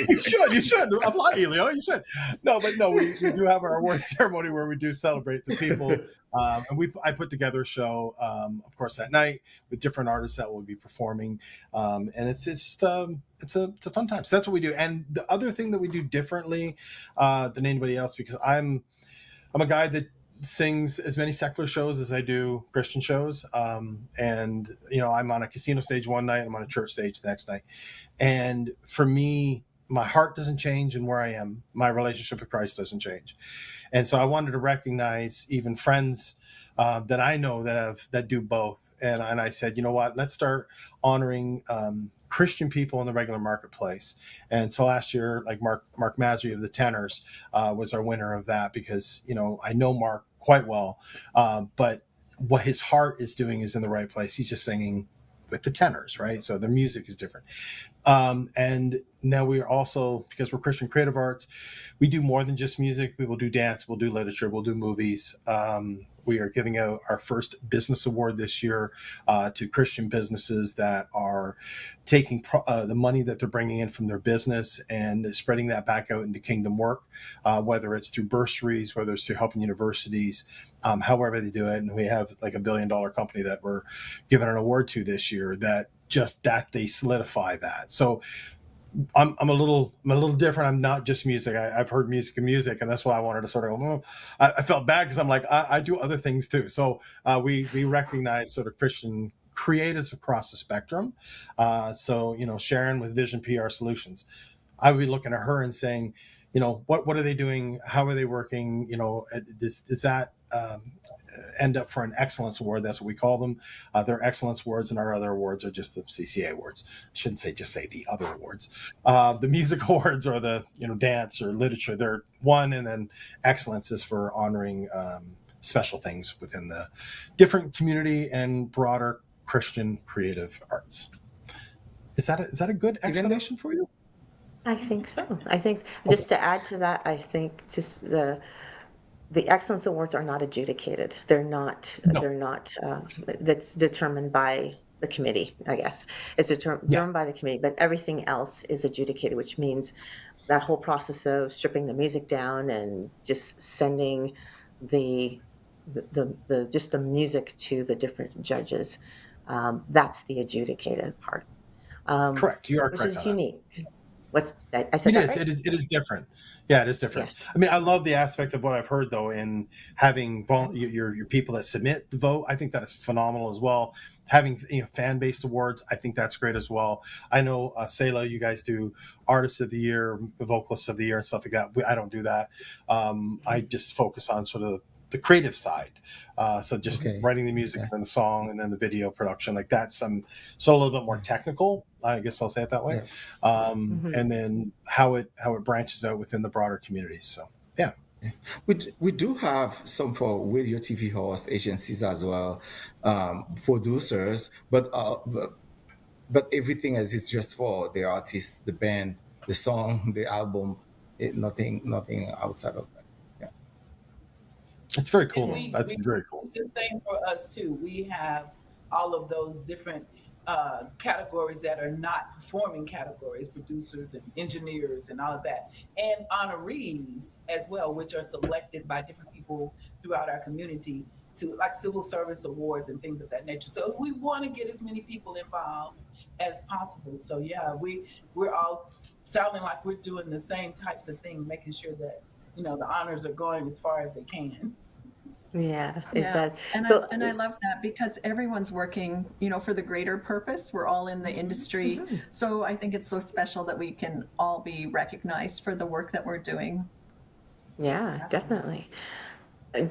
You should apply, Elio. You should. No, we do have our award ceremony where we do celebrate the people. And I put together a show, of course, that night with different artists that will be performing. And it's just it's a fun time. So that's what we do. And the other thing that we do differently than anybody else, because I'm a guy that sings as many secular shows as I do Christian shows. And I'm on a casino stage one night, I'm on a church stage the next night. And for me, my heart doesn't change, and where I am, my relationship with Christ doesn't change. And so I wanted to recognize even friends that I know that do both. And I said, you know what, let's start honoring Christian people in the regular marketplace. And so last year, like Mark Masri of the Tenors was our winner of that, because, I know Mark quite well, but what his heart is doing is in the right place. He's just singing with the tenors, right? So their music is different. And now we are also, because we're Christian creative arts, we do more than just music. We will do dance, we'll do literature, we'll do movies. We are giving out our first business award this year to Christian businesses that are taking the money that they're bringing in from their business and spreading that back out into kingdom work, whether it's through bursaries, whether it's through helping universities, however they do it. And we have like $1 billion company that we're giving an award to this year that they solidify that. So I'm a little different. I'm not just music. I've heard music, and that's why I wanted to sort of. I felt bad because I'm like I do other things too. So we recognize sort of Christian creatives across the spectrum. So Sharon with Vision PR Solutions, I would be looking at her and saying, what are they doing? How are they working? Does that end up for an excellence award? That's what we call them. They're excellence awards, and our other awards are just the CCA awards. Shouldn't say just say the other awards. The music awards or the dance or literature. They're one, and then excellence is for honoring special things within the different community and broader Christian creative arts. Is that a good explanation for you? I think so. I think just to add to that, I think just the excellence awards are not adjudicated. They're not. No. They're not. That's determined by the committee. I guess it's determined by the committee, but everything else is adjudicated, which means that whole process of stripping the music down and just sending the music to the different judges. That's the adjudicated part. Correct. You are which correct. Is on unique. I said it that is. right? It is different. Yeah, it is different. Yeah. I mean, I love the aspect of what I've heard though in having your people that submit the vote. I think that is phenomenal as well. Having fan based awards, I think that's great as well. I know Selah, you guys do Artist of the Year, Vocalist of the Year, and stuff like that. I don't do that. I just focus on sort of the creative side. So just writing the music and the song and then the video production, like that's so a little bit more technical, I guess I'll say it that way. And then how it branches out within the broader community. So yeah. We do have some for radio, TV host agencies as well, producers, but everything else is just for the artist, the band, the song, the album. Nothing outside of that. Yeah, it's very cool. That's very cool. It's the same for us too. We have all of those different categories that are not performing categories, producers and engineers and all of that, and honorees as well, which are selected by different people throughout our community to like civil service awards and things of that nature. So we want to get as many people involved as possible. So yeah, we're all sounding like we're doing the same types of things, making sure that the honors are going as far as they can. Yeah, it does. And I love that because everyone's working, for the greater purpose. We're all in the industry. Mm-hmm. So I think it's so special that we can all be recognized for the work that we're doing. Yeah, definitely. I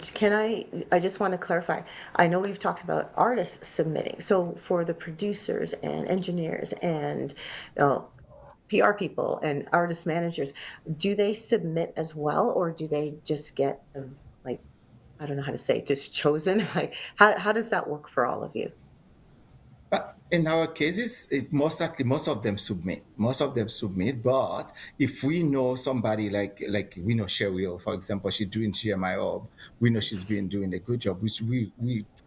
just want to clarify. I know we've talked about artists submitting. So for the producers and engineers and PR people and artist managers, do they submit as well, or do they just get I don't know how to say it, just chosen? Like, how does that work for all of you? In our cases, most of them submit. But if we know somebody like we know Cheryl, for example, she's doing GMIHub, we know she's been doing a good job, which we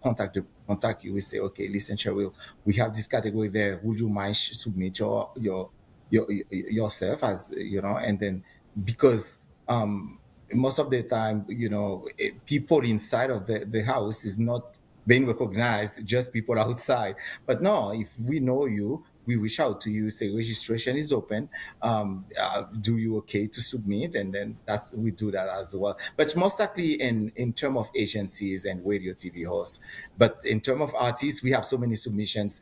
contact you. We say, okay, listen, Cheryl, we have this category there. Would you mind submit your yourself as and then because most of the time, people inside of the house is not being recognized, just people outside. But no, if we know you, we reach out to you, say registration is open. Do you okay to submit? And then we do that as well. But most likely in terms of agencies and radio, TV hosts. But in terms of artists, we have so many submissions.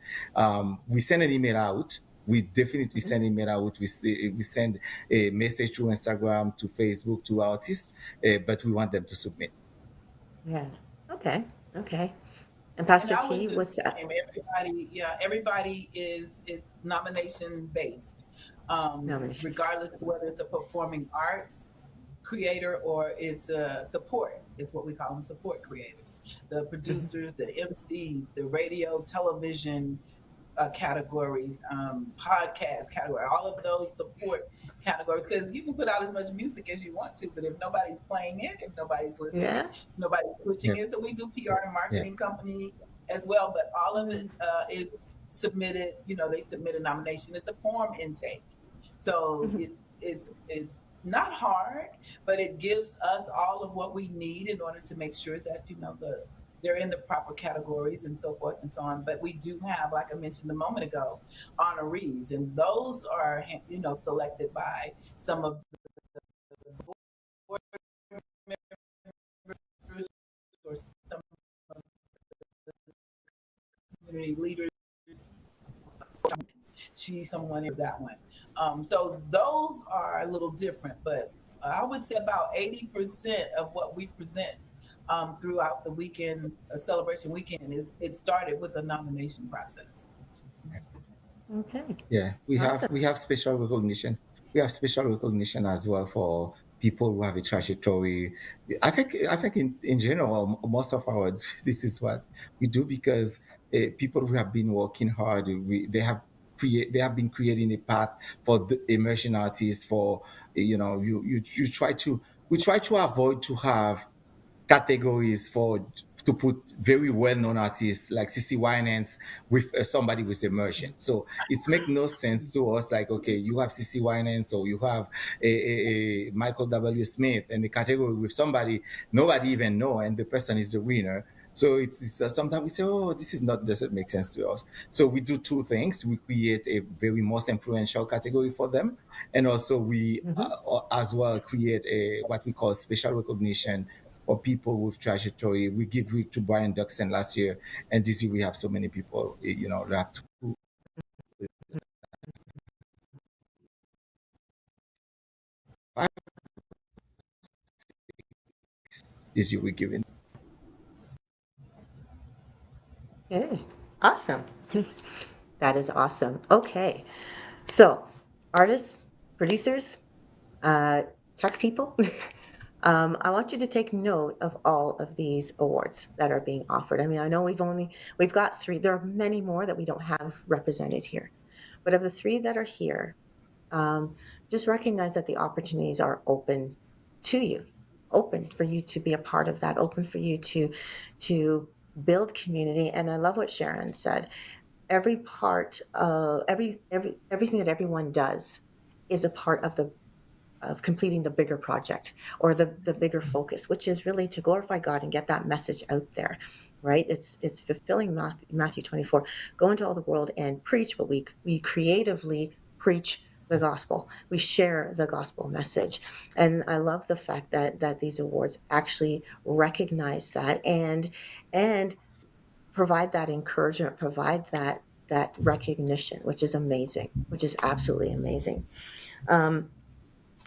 We send an email out. We definitely send email out. We send a message to Instagram, to Facebook, to artists, but we want them to submit. Yeah. Okay. And Pastor T, what's that? Everybody it's nomination based, regardless of whether it's a performing arts creator or it's a support. It's what we call them, support creators. The producers, the MCs, the radio, television, categories, podcast category, all of those support categories. Because you can put out as much music as you want to, but if nobody's playing it, if nobody's listening, Yeah. nobody's pushing Yeah. it, so we do PR and Yeah. marketing company as well. But all of it is submitted. They submit a nomination. It's a form intake, so Mhm. it's not hard, but it gives us all of what we need in order to make sure that they're in the proper categories and so forth and so on. But we do have, like I mentioned a moment ago, honorees, and those are selected by some of the board members or some of the community leaders. She's someone in that one. So those are a little different, but I would say about 80% of what we present throughout the weekend, celebration weekend, it started with a nomination process. Okay. Yeah, Awesome. we have special recognition. We have special recognition as well for people who have a trajectory. I think in general, most of our awards, this is what we do because people who have been working hard, they have been creating a path for the emerging artists. For you try to we try to avoid to have categories for to put very well-known artists like CC Winans with somebody with immersion. So it's make no sense to us. Like, okay, you have CC Winans or you have a Michael W. Smith and the category with somebody nobody even know, and the person is the winner. So it's sometimes we say, oh, this is not doesn't make sense to us. So we do two things: we create a very most influential category for them, and also we Mhm. as well create a what we call special recognition for people with trajectory. We give it to Brian Duxon last year, and this year we have so many people. We have two. This year we're giving. Okay. Awesome. That is awesome. Okay. So, artists, producers, uh, tech people, I want you to take note of all of these awards that are being offered. I mean, I know we've got three. There are many more that we don't have represented here, but of the three that are here, um, just recognize that the opportunities are open to you, open for you to be a part of that, open for you to build community. And I love what Sharon said. Every part of everything that everyone does is a part of completing the bigger project or the bigger focus, which is really to glorify God and get that message out there, right? It's fulfilling Matthew 24. Go into all the world and preach, but we creatively preach the gospel. We share the gospel message. And I love the fact that these awards actually recognize that and provide that encouragement, provide that recognition, which is amazing, which is absolutely amazing. Um,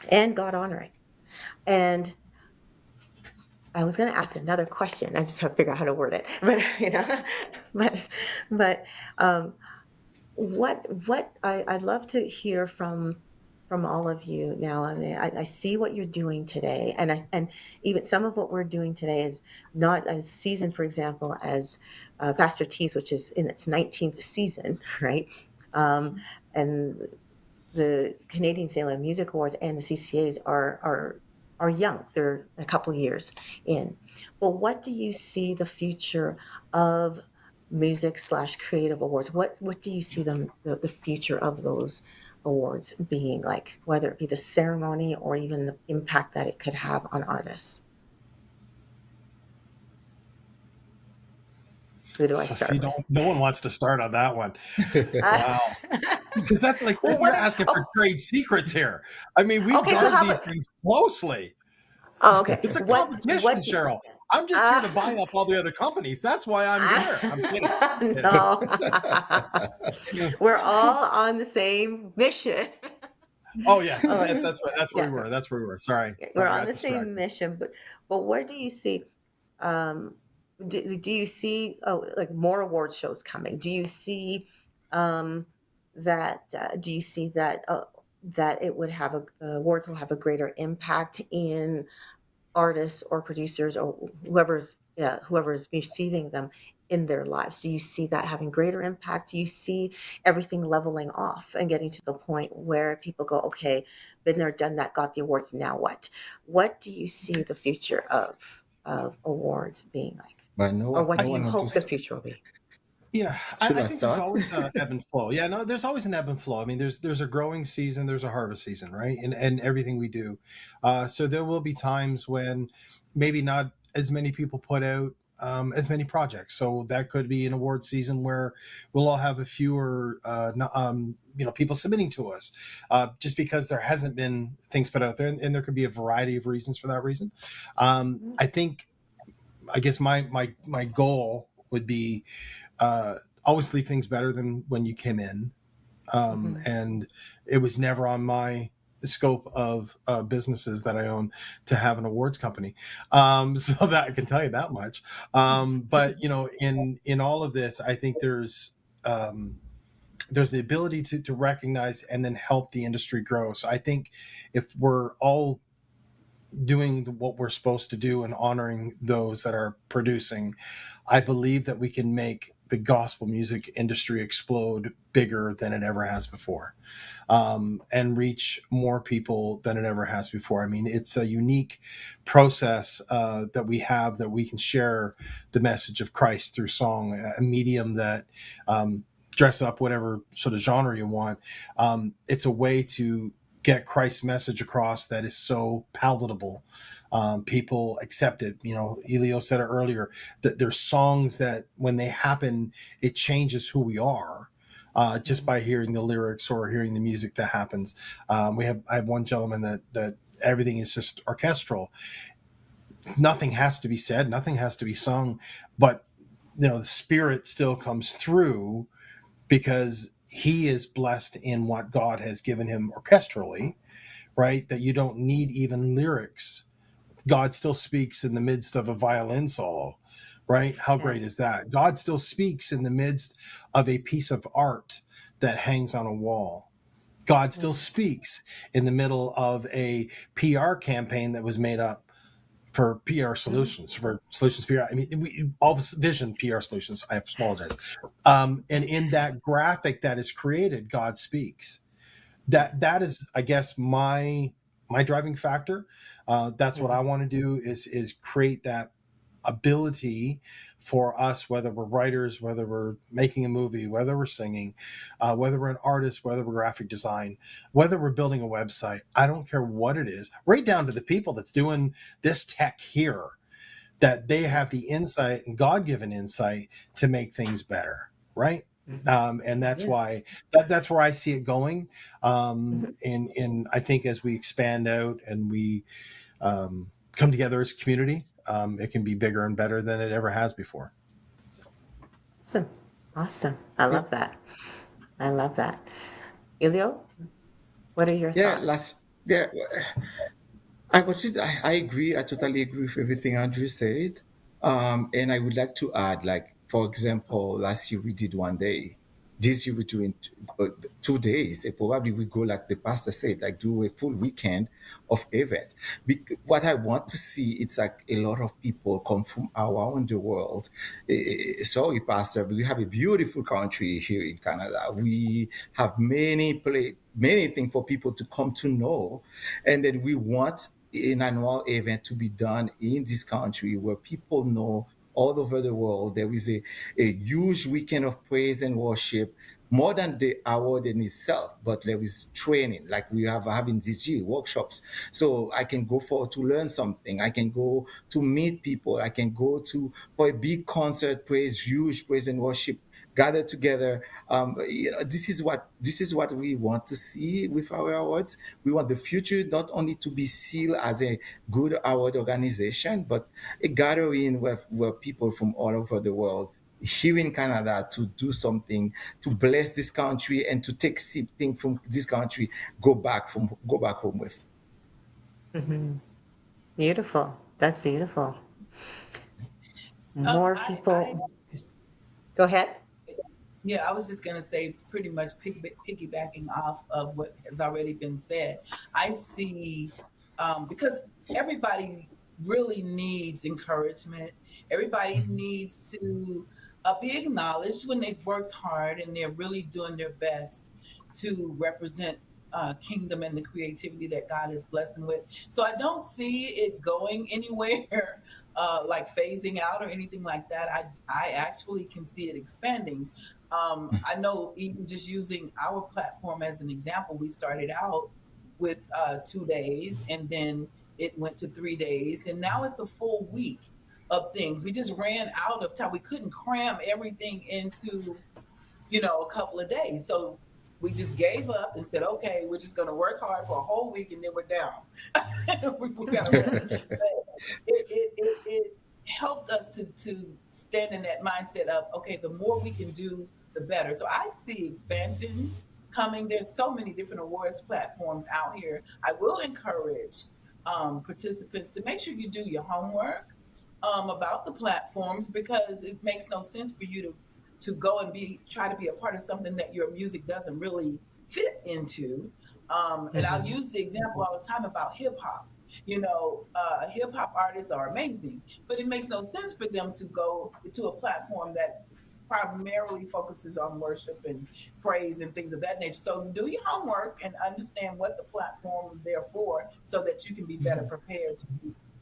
and God honoring. And I was going to ask another question. I just have to figure out how to word it. But but but um, I'd love to hear from all of you now. I mean, I see what you're doing today, and even some of what we're doing today is not as seasoned, for example, as Pastor T's, which is in its 19th season, right? Um, and the Canadian Selah Music Awards and the CCAs are young. They're a couple years in. But what do you see the future of music slash creative awards? What do you see the future of those awards being like, whether it be the ceremony or even the impact that it could have on artists? Who do I So see, start with? no one wants to start on that one. Uh, Wow. Because that's like well, you're asking for trade secrets here. I mean, we okay, so guard how these about, things closely. oh, okay. It's a What competition, do, Cheryl. I'm just here uh, to buy up all the other companies. That's why I'm here. I'm kidding. Kidding. no. We're all on the same mission. Oh yes, All right. that's where we Yeah, were. That's where we were. Sorry, we're I on got the same distracted. mission, but where do you see, um, do you see like more award shows coming? Do you see um, do you see that it would have awards will have a greater impact in artists or producers or whoever's receiving them in their lives? Do you see that having greater impact? Do you see everything leveling off and getting to the point where people go, okay, been there, done that, got the awards, now what? What do you see the future of awards being like? But Or what no do you one want to. hope the future will be? Yeah, Should I I think there's start? always a ebb and flow. Yeah, no, there's always an ebb and flow. I mean, there's a growing season, there's a harvest season, right? And everything we do. So there will be times when maybe not as many people put out as many projects. So that could be an award season where we'll all have a fewer, people submitting to us, just because there hasn't been things put out there, and there could be a variety of reasons for that reason. I think, I guess my goal would be always leave things better than when you came in. And it was never on my scope of businesses that I own to have an awards company. So that I can tell you that much. But in all of this, I think there's the ability to recognize and then help the industry grow. So I think if we're all doing what we're supposed to do and honoring those that are producing, I believe that we can make the gospel music industry explode bigger than it ever has before, and reach more people than it ever has before. I mean, it's a unique process that we have, that we can share the message of Christ through song, a medium that dress up whatever sort of genre you want. It's a way to get Christ's message across that is so palatable. People accept it. Elio said it earlier, that there's songs that when they happen, it changes who we are, just by hearing the lyrics or hearing the music that happens. I have one gentleman that everything is just orchestral. Nothing has to be said, nothing has to be sung, but the spirit still comes through because he is blessed in what God has given him orchestrally, right? That you don't need even lyrics. God still speaks in the midst of a violin solo, right? How great is that? God still speaks in the midst of a piece of art that hangs on a wall. God still speaks in the middle of a PR campaign that was made up for PR solutions, for solutions PR. I mean, all Vision PR solutions. I apologize. And in that graphic that is created, God speaks. That is, I guess, my driving factor. That's what I want to do is create that ability for us, whether we're writers, whether we're making a movie, whether we're singing, whether we're an artist, whether we're graphic design, whether we're building a website. I don't care what it is, right down to the people that's doing this tech here, that they have the insight and God-given insight to make things better, right? And that's why that's where I see it going. And I think as we expand out and we come together as a community, it can be bigger and better than it ever has before. Awesome. I love that. I love that. Ilio, what are your thoughts? I agree. I totally agree with everything Andrew said. And I would like to add, like, for example, last year we did one day. This year we're doing 2 days. Probably we go, like the pastor said, like do a full weekend of events. What I want to see, it's like a lot of people come from around the world. Sorry, Pastor, we have a beautiful country here in Canada. We have many things for people to come to know. And then we want an annual event to be done in this country where people know all over the world. There is a huge weekend of praise and worship, more than the award in itself, but there is training, like we have having this year, workshops. So I can go to learn something. I can go to meet people. I can go for a big concert, huge praise and worship, gather together. This is what we want to see with our awards. We want the future not only to be seen as a good award organization, but a gathering where people from all over the world here in Canada to do something to bless this country and to take something from this country, go back home with. Beautiful. That's beautiful. More people. Go ahead. Yeah, I was just going to say, pretty much piggybacking off of what has already been said. I see, because everybody really needs encouragement. Everybody needs to be acknowledged when they've worked hard and they're really doing their best to represent kingdom and the creativity that God has blessed them with. So I don't see it going anywhere like phasing out or anything like that. I actually can see it expanding. I know even just using our platform as an example, we started out with 2 days and then it went to 3 days and now it's a full week of things. We just ran out of time. We couldn't cram everything into, a couple of days. So we just gave up and said, okay, we're just going to work hard for a whole week and then we're down. we got to rest. It helped us to stand in that mindset of, okay, the more we can do, the better. So I see expansion coming. There's so many different awards platforms out here. I will encourage participants to make sure you do your homework about the platforms, because it makes no sense for you to go and try to be a part of something that your music doesn't really fit into. And I'll use the example all the time about hip hop. Hip hop artists are amazing, but it makes no sense for them to go to a platform that primarily focuses on worship and praise and things of that nature. So do your homework and understand what the platform is there for so that you can be better prepared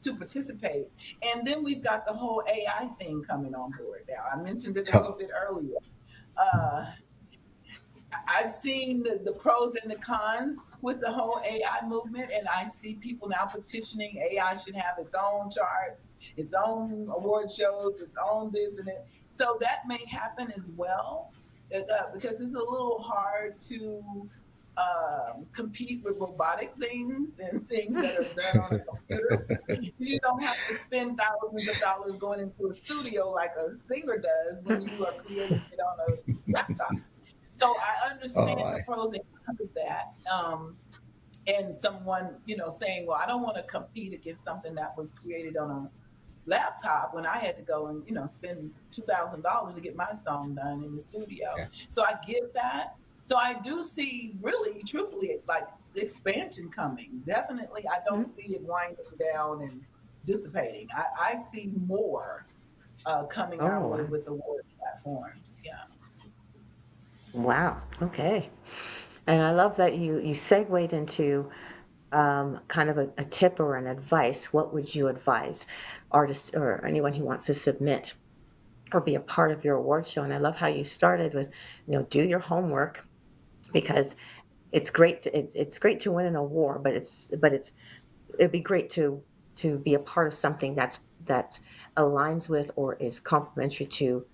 to participate. And then we've got the whole AI thing coming on board now. I mentioned it a little bit earlier. I've seen the pros and the cons with the whole AI movement, and I see people now petitioning AI should have its own charts, its own award shows, its own this and that. So that may happen as well, because it's a little hard to compete with robotic things and things that are done on a computer. You don't have to spend thousands of dollars going into a studio like a singer does when you are creating it on a laptop. So I understand the pros and cons of that. And someone, saying, well, I don't want to compete against something that was created on a laptop when I had to go and, spend $2,000 to get my song done in the studio. Yeah. So I get that. So I do see, really, truthfully, like expansion coming. Definitely, I don't see it winding down and dissipating. I see more coming our way with award platforms. Yeah. Wow. Okay. And I love that you segued into kind of a tip or an advice. What would you advise artists or anyone who wants to submit or be a part of your award show? And I love how you started with, do your homework, because it's great. It's great to win an award, but it'd be great to be a part of something that aligns with or is complementary to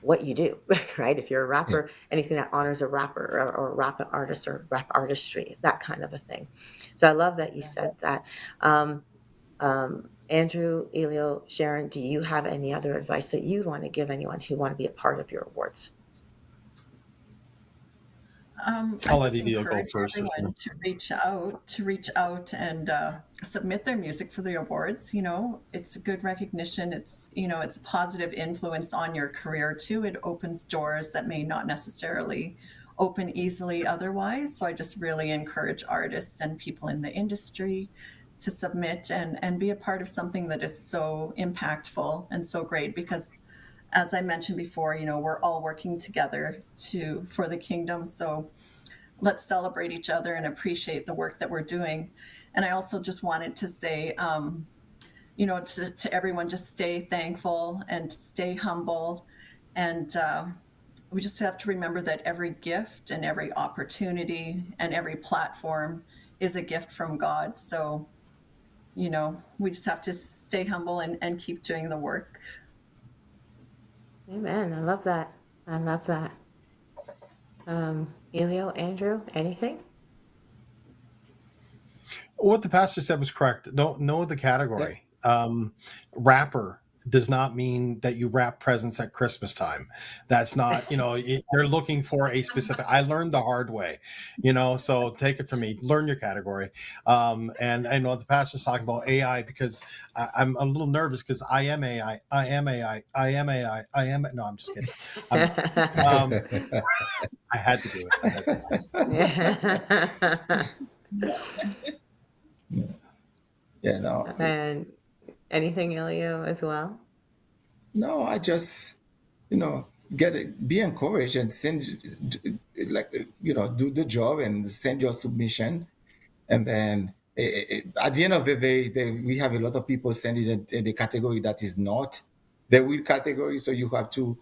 what you do, right? If you're a rapper, anything that honors a rapper or rap artist or rap artistry, that kind of a thing. So I love that you said that. Andrew, Elio, Sharon, do you have any other advice that you'd want to give anyone who want to be a part of your awards? I'll let Elio go first. Everyone to reach out and submit their music for the awards. It's a good recognition. It's a positive influence on your career too. It opens doors that may not necessarily open easily otherwise. So I just really encourage artists and people in the industry to submit and be a part of something that is so impactful and so great, because as I mentioned before, we're all working together for the kingdom. So let's celebrate each other and appreciate the work that we're doing. And I also just wanted to say, to everyone, just stay thankful and stay humble. And we just have to remember that every gift and every opportunity and every platform is a gift from God. So, we just have to stay humble and keep doing the work. Amen. I love that. Elio, Andrew, anything? What the pastor said was correct. Don't know the category. Rapper does not mean that you wrap presents at Christmas time. That's not, they're looking for a specific, I learned the hard way, so take it from me, learn your category. And I know the pastor's talking about AI because I'm a little nervous because I am AI. No, I'm just kidding. I had to do it. Yeah, no. And anything, Elio, as well? No, I just get it, be encouraged and send, like, do the job and send your submission. And then at the end of the day, we have a lot of people sending in the category that is not the real category. So you have to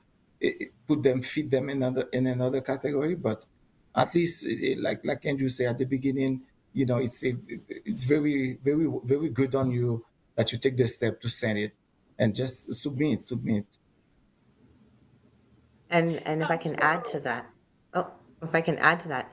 feed them in another category. But at least, like Andrew said at the beginning, it's very, very, very good on you that you take the step to send it and just submit. And if I can add to that, oh, if I can add to that,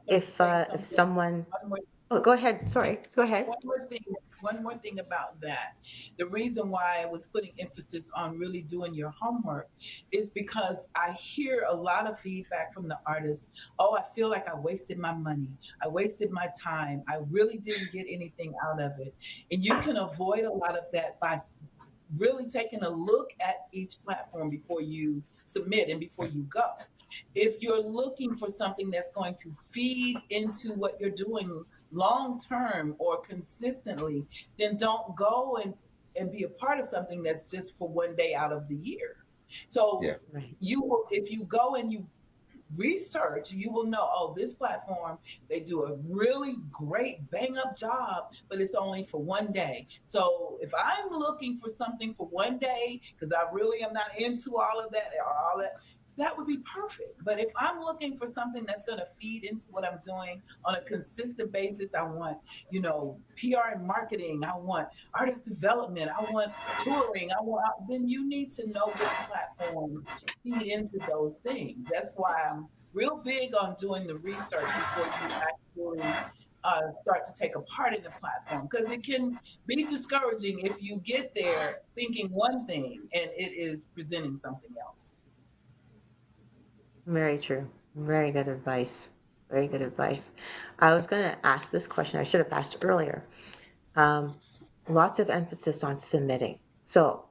if someone, One more oh, go ahead. Sorry, go ahead. one more thing about that. The reason why I was putting emphasis on really doing your homework is because I hear a lot of feedback from the artists. Oh, I feel like I wasted my money. I wasted my time. I really didn't get anything out of it. And you can avoid a lot of that by really taking a look at each platform before you submit and before you go. If you're looking for something that's going to feed into what you're doing long term or consistently, then don't go and be a part of something that's just for one day out of the year. So Yeah. Right. you will, if you go and you research, you will know, oh, this platform, they do a really great bang up job, but it's only for one day. So if I'm looking for something for one day, because I really am not into all of that, that would be perfect. But if I'm looking for something that's going to feed into what I'm doing on a consistent basis, I want, PR and marketing, I want artist development, I want touring, then you need to know which platform feed into those things. That's why I'm real big on doing the research before you actually start to take a part in the platform, because it can be discouraging if you get there thinking one thing and it is presenting something else. Very true. Very good advice. Very good advice. I was going to ask this question. I should have asked earlier. Lots of emphasis on submitting. So,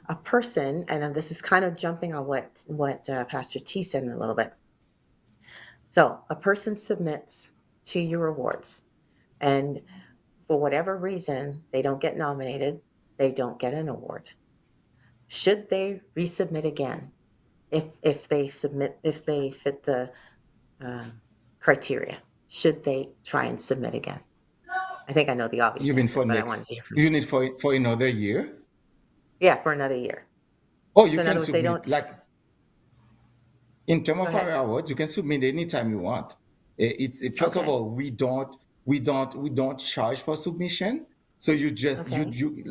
a person, and this is kind of jumping on what Pastor T said in a little bit. So, a person submits to your awards, and for whatever reason, they don't get nominated, they don't get an award. Should they resubmit again if they fit the criteria? Should they try and submit again? I think I know the obvious You mean answer, for but I next? wanted to hear from you. You need for another year? Yeah, for another year. Oh, you So in can other words, they don't. submit, like, in terms Go of our ahead. awards, you can submit anytime you want. First of Okay. all, we don't charge for submission. So you just Okay. you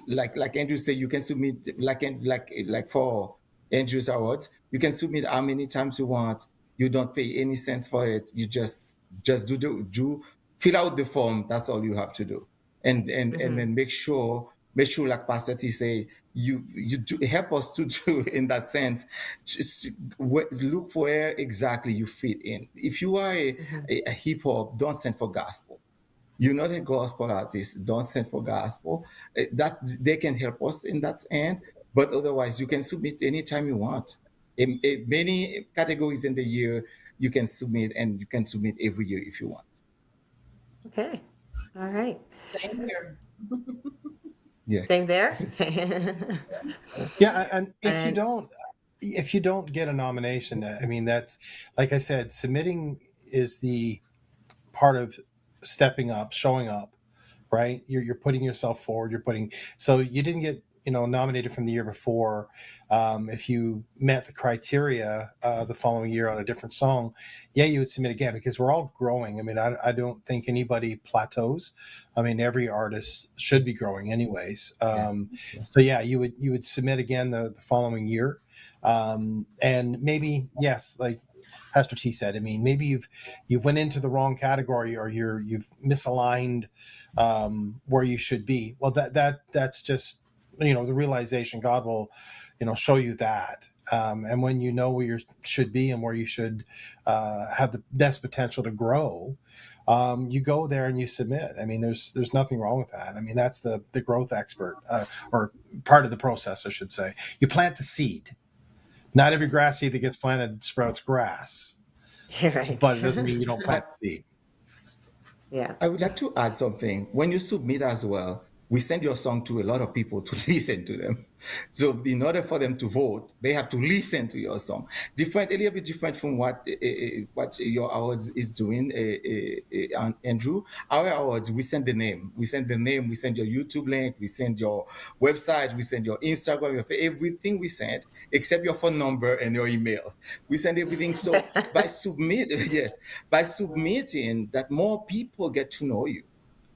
like Andrew said, you can submit, like for Andrew's awards, you can submit how many times you want. You don't pay any cents for it. You just do fill out the form. That's all you have to do, and Hmm. then make sure, like Pastor T say, you do help us to do in that sense. Just look where exactly you fit in. If you are Hmm. a hip hop, don't send for gospel. You're not a gospel artist, don't send for gospel. That they can help us in that end, but otherwise you can submit anytime you want. In many categories in the year you can submit, and you can submit every year if you want. Okay. All right. Same here. Yeah. Same there. Same. Yeah, and And if you don't get a nomination, I mean, that's, like I said, submitting is the part of stepping up, showing up, right? You're putting yourself forward. So you didn't get nominated from the year before. If you met the criteria the following year on a different song, yeah, you would submit again, because we're all growing. I mean, I don't think anybody plateaus. I mean, every artist should be growing anyways. Yeah. So yeah, you would submit again the following year, and maybe, yes, like Pastor T said, I mean, maybe you've went into the wrong category, or you've misaligned where you should be. Well, that's just the realization. God will show you that, and when you know where you should be and where you should have the best potential to grow, you go there and you submit. I mean, there's nothing wrong with that. I mean, that's the growth expert, or part of the process, I should say. You plant the seed. Not every grass seed that gets planted sprouts grass, you're right. but it doesn't mean you don't I, plant the seed. Yeah. I would like to add something. When you submit as well, we send your song to a lot of people to listen to them. So in order for them to vote, they have to listen to your song. A little bit different from what your awards is doing, Andrew. Our awards, we send the name, we send your YouTube link, we send your website, we send your Instagram, everything we send except your phone number and your email. We send everything. So by submitting, that more people get to know you.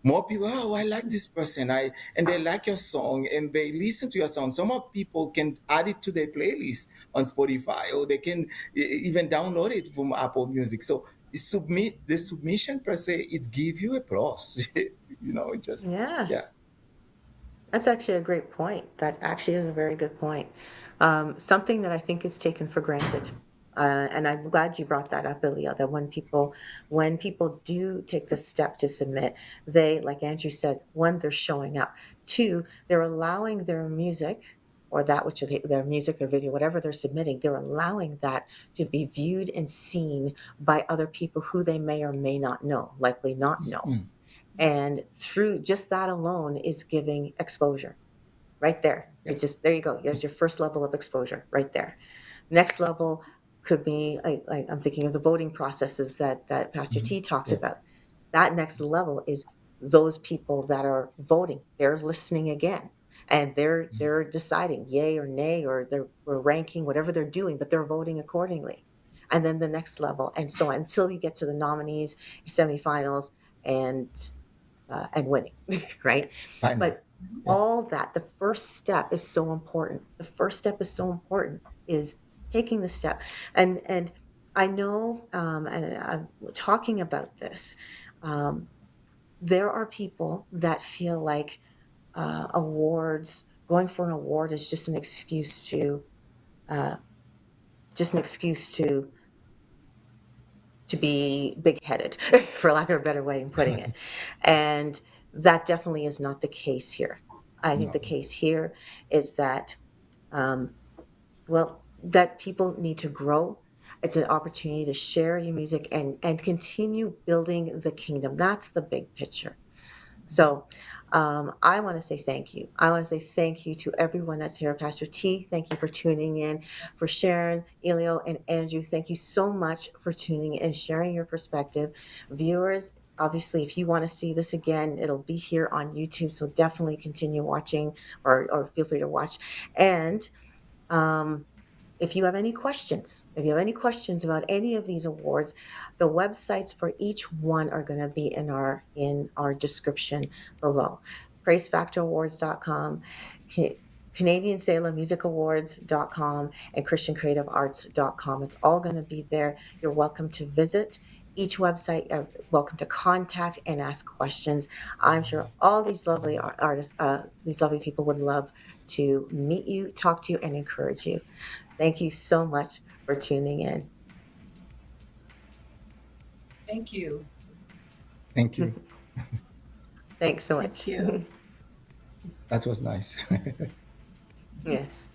More people, oh, I like this person, and they like your song and they listen to your song. Some of people can add it to their playlist on Spotify, or they can even download it from Apple Music. So the submission per se, it give you a plus. Just Yeah. yeah. That's actually a great point. That actually is a very good point. Something that I think is taken for granted. And I'm glad you brought that up, Ilya, that when people do take the step to submit, they, like Andrew said, one, they're showing up. Two, they're allowing their music or that which their music, their video, whatever they're submitting, they're allowing that to be viewed and seen by other people who they may or may not know, likely not know. Mm. And through just that alone is giving exposure right there. Yeah. It's just, there you go. There's your first level of exposure right there. Next level could be, like I'm thinking of the voting processes that Pastor T talked Yeah. about. That next level is those people that are voting. They're listening again. And they're deciding yay or nay, or they're ranking, whatever they're doing, but they're voting accordingly. And then the next level, and so on, until you get to the nominees, semifinals, and winning, right? Final. But Yeah. all that, the first step is so important. The first step is so important, is taking the step. And I know, and I'm talking about this, there are people that feel like going for an award is just an excuse uh, to be big-headed, for lack of a better way of putting it. And that definitely is not the case here. I think No. the case here is that, that people need to grow. It's an opportunity to share your music and continue building the kingdom. That's the big picture. So I want to say thank you. I want to say thank you to everyone that's here. Pastor T, thank you for tuning in. For Sharon, Elio, and Andrew, thank you so much for tuning in and sharing your perspective. Viewers, obviously, if you want to see this again, it'll be here on YouTube. So definitely continue watching, or feel free to watch. And if you have any questions about any of these awards, the websites for each one are going to be in our description below. PrayzeFactorAwards.com, Canadian Selah Music Awards.com, and ChristianCreativeArts.com. It's all going to be there. You're welcome to visit each website. Welcome to contact and ask questions. I'm sure all these lovely artists, these lovely people would love to meet you, talk to you, and encourage you. Thank you so much for tuning in. Thank you. Thank you. Thanks so much. Thank you. That was nice. Yes.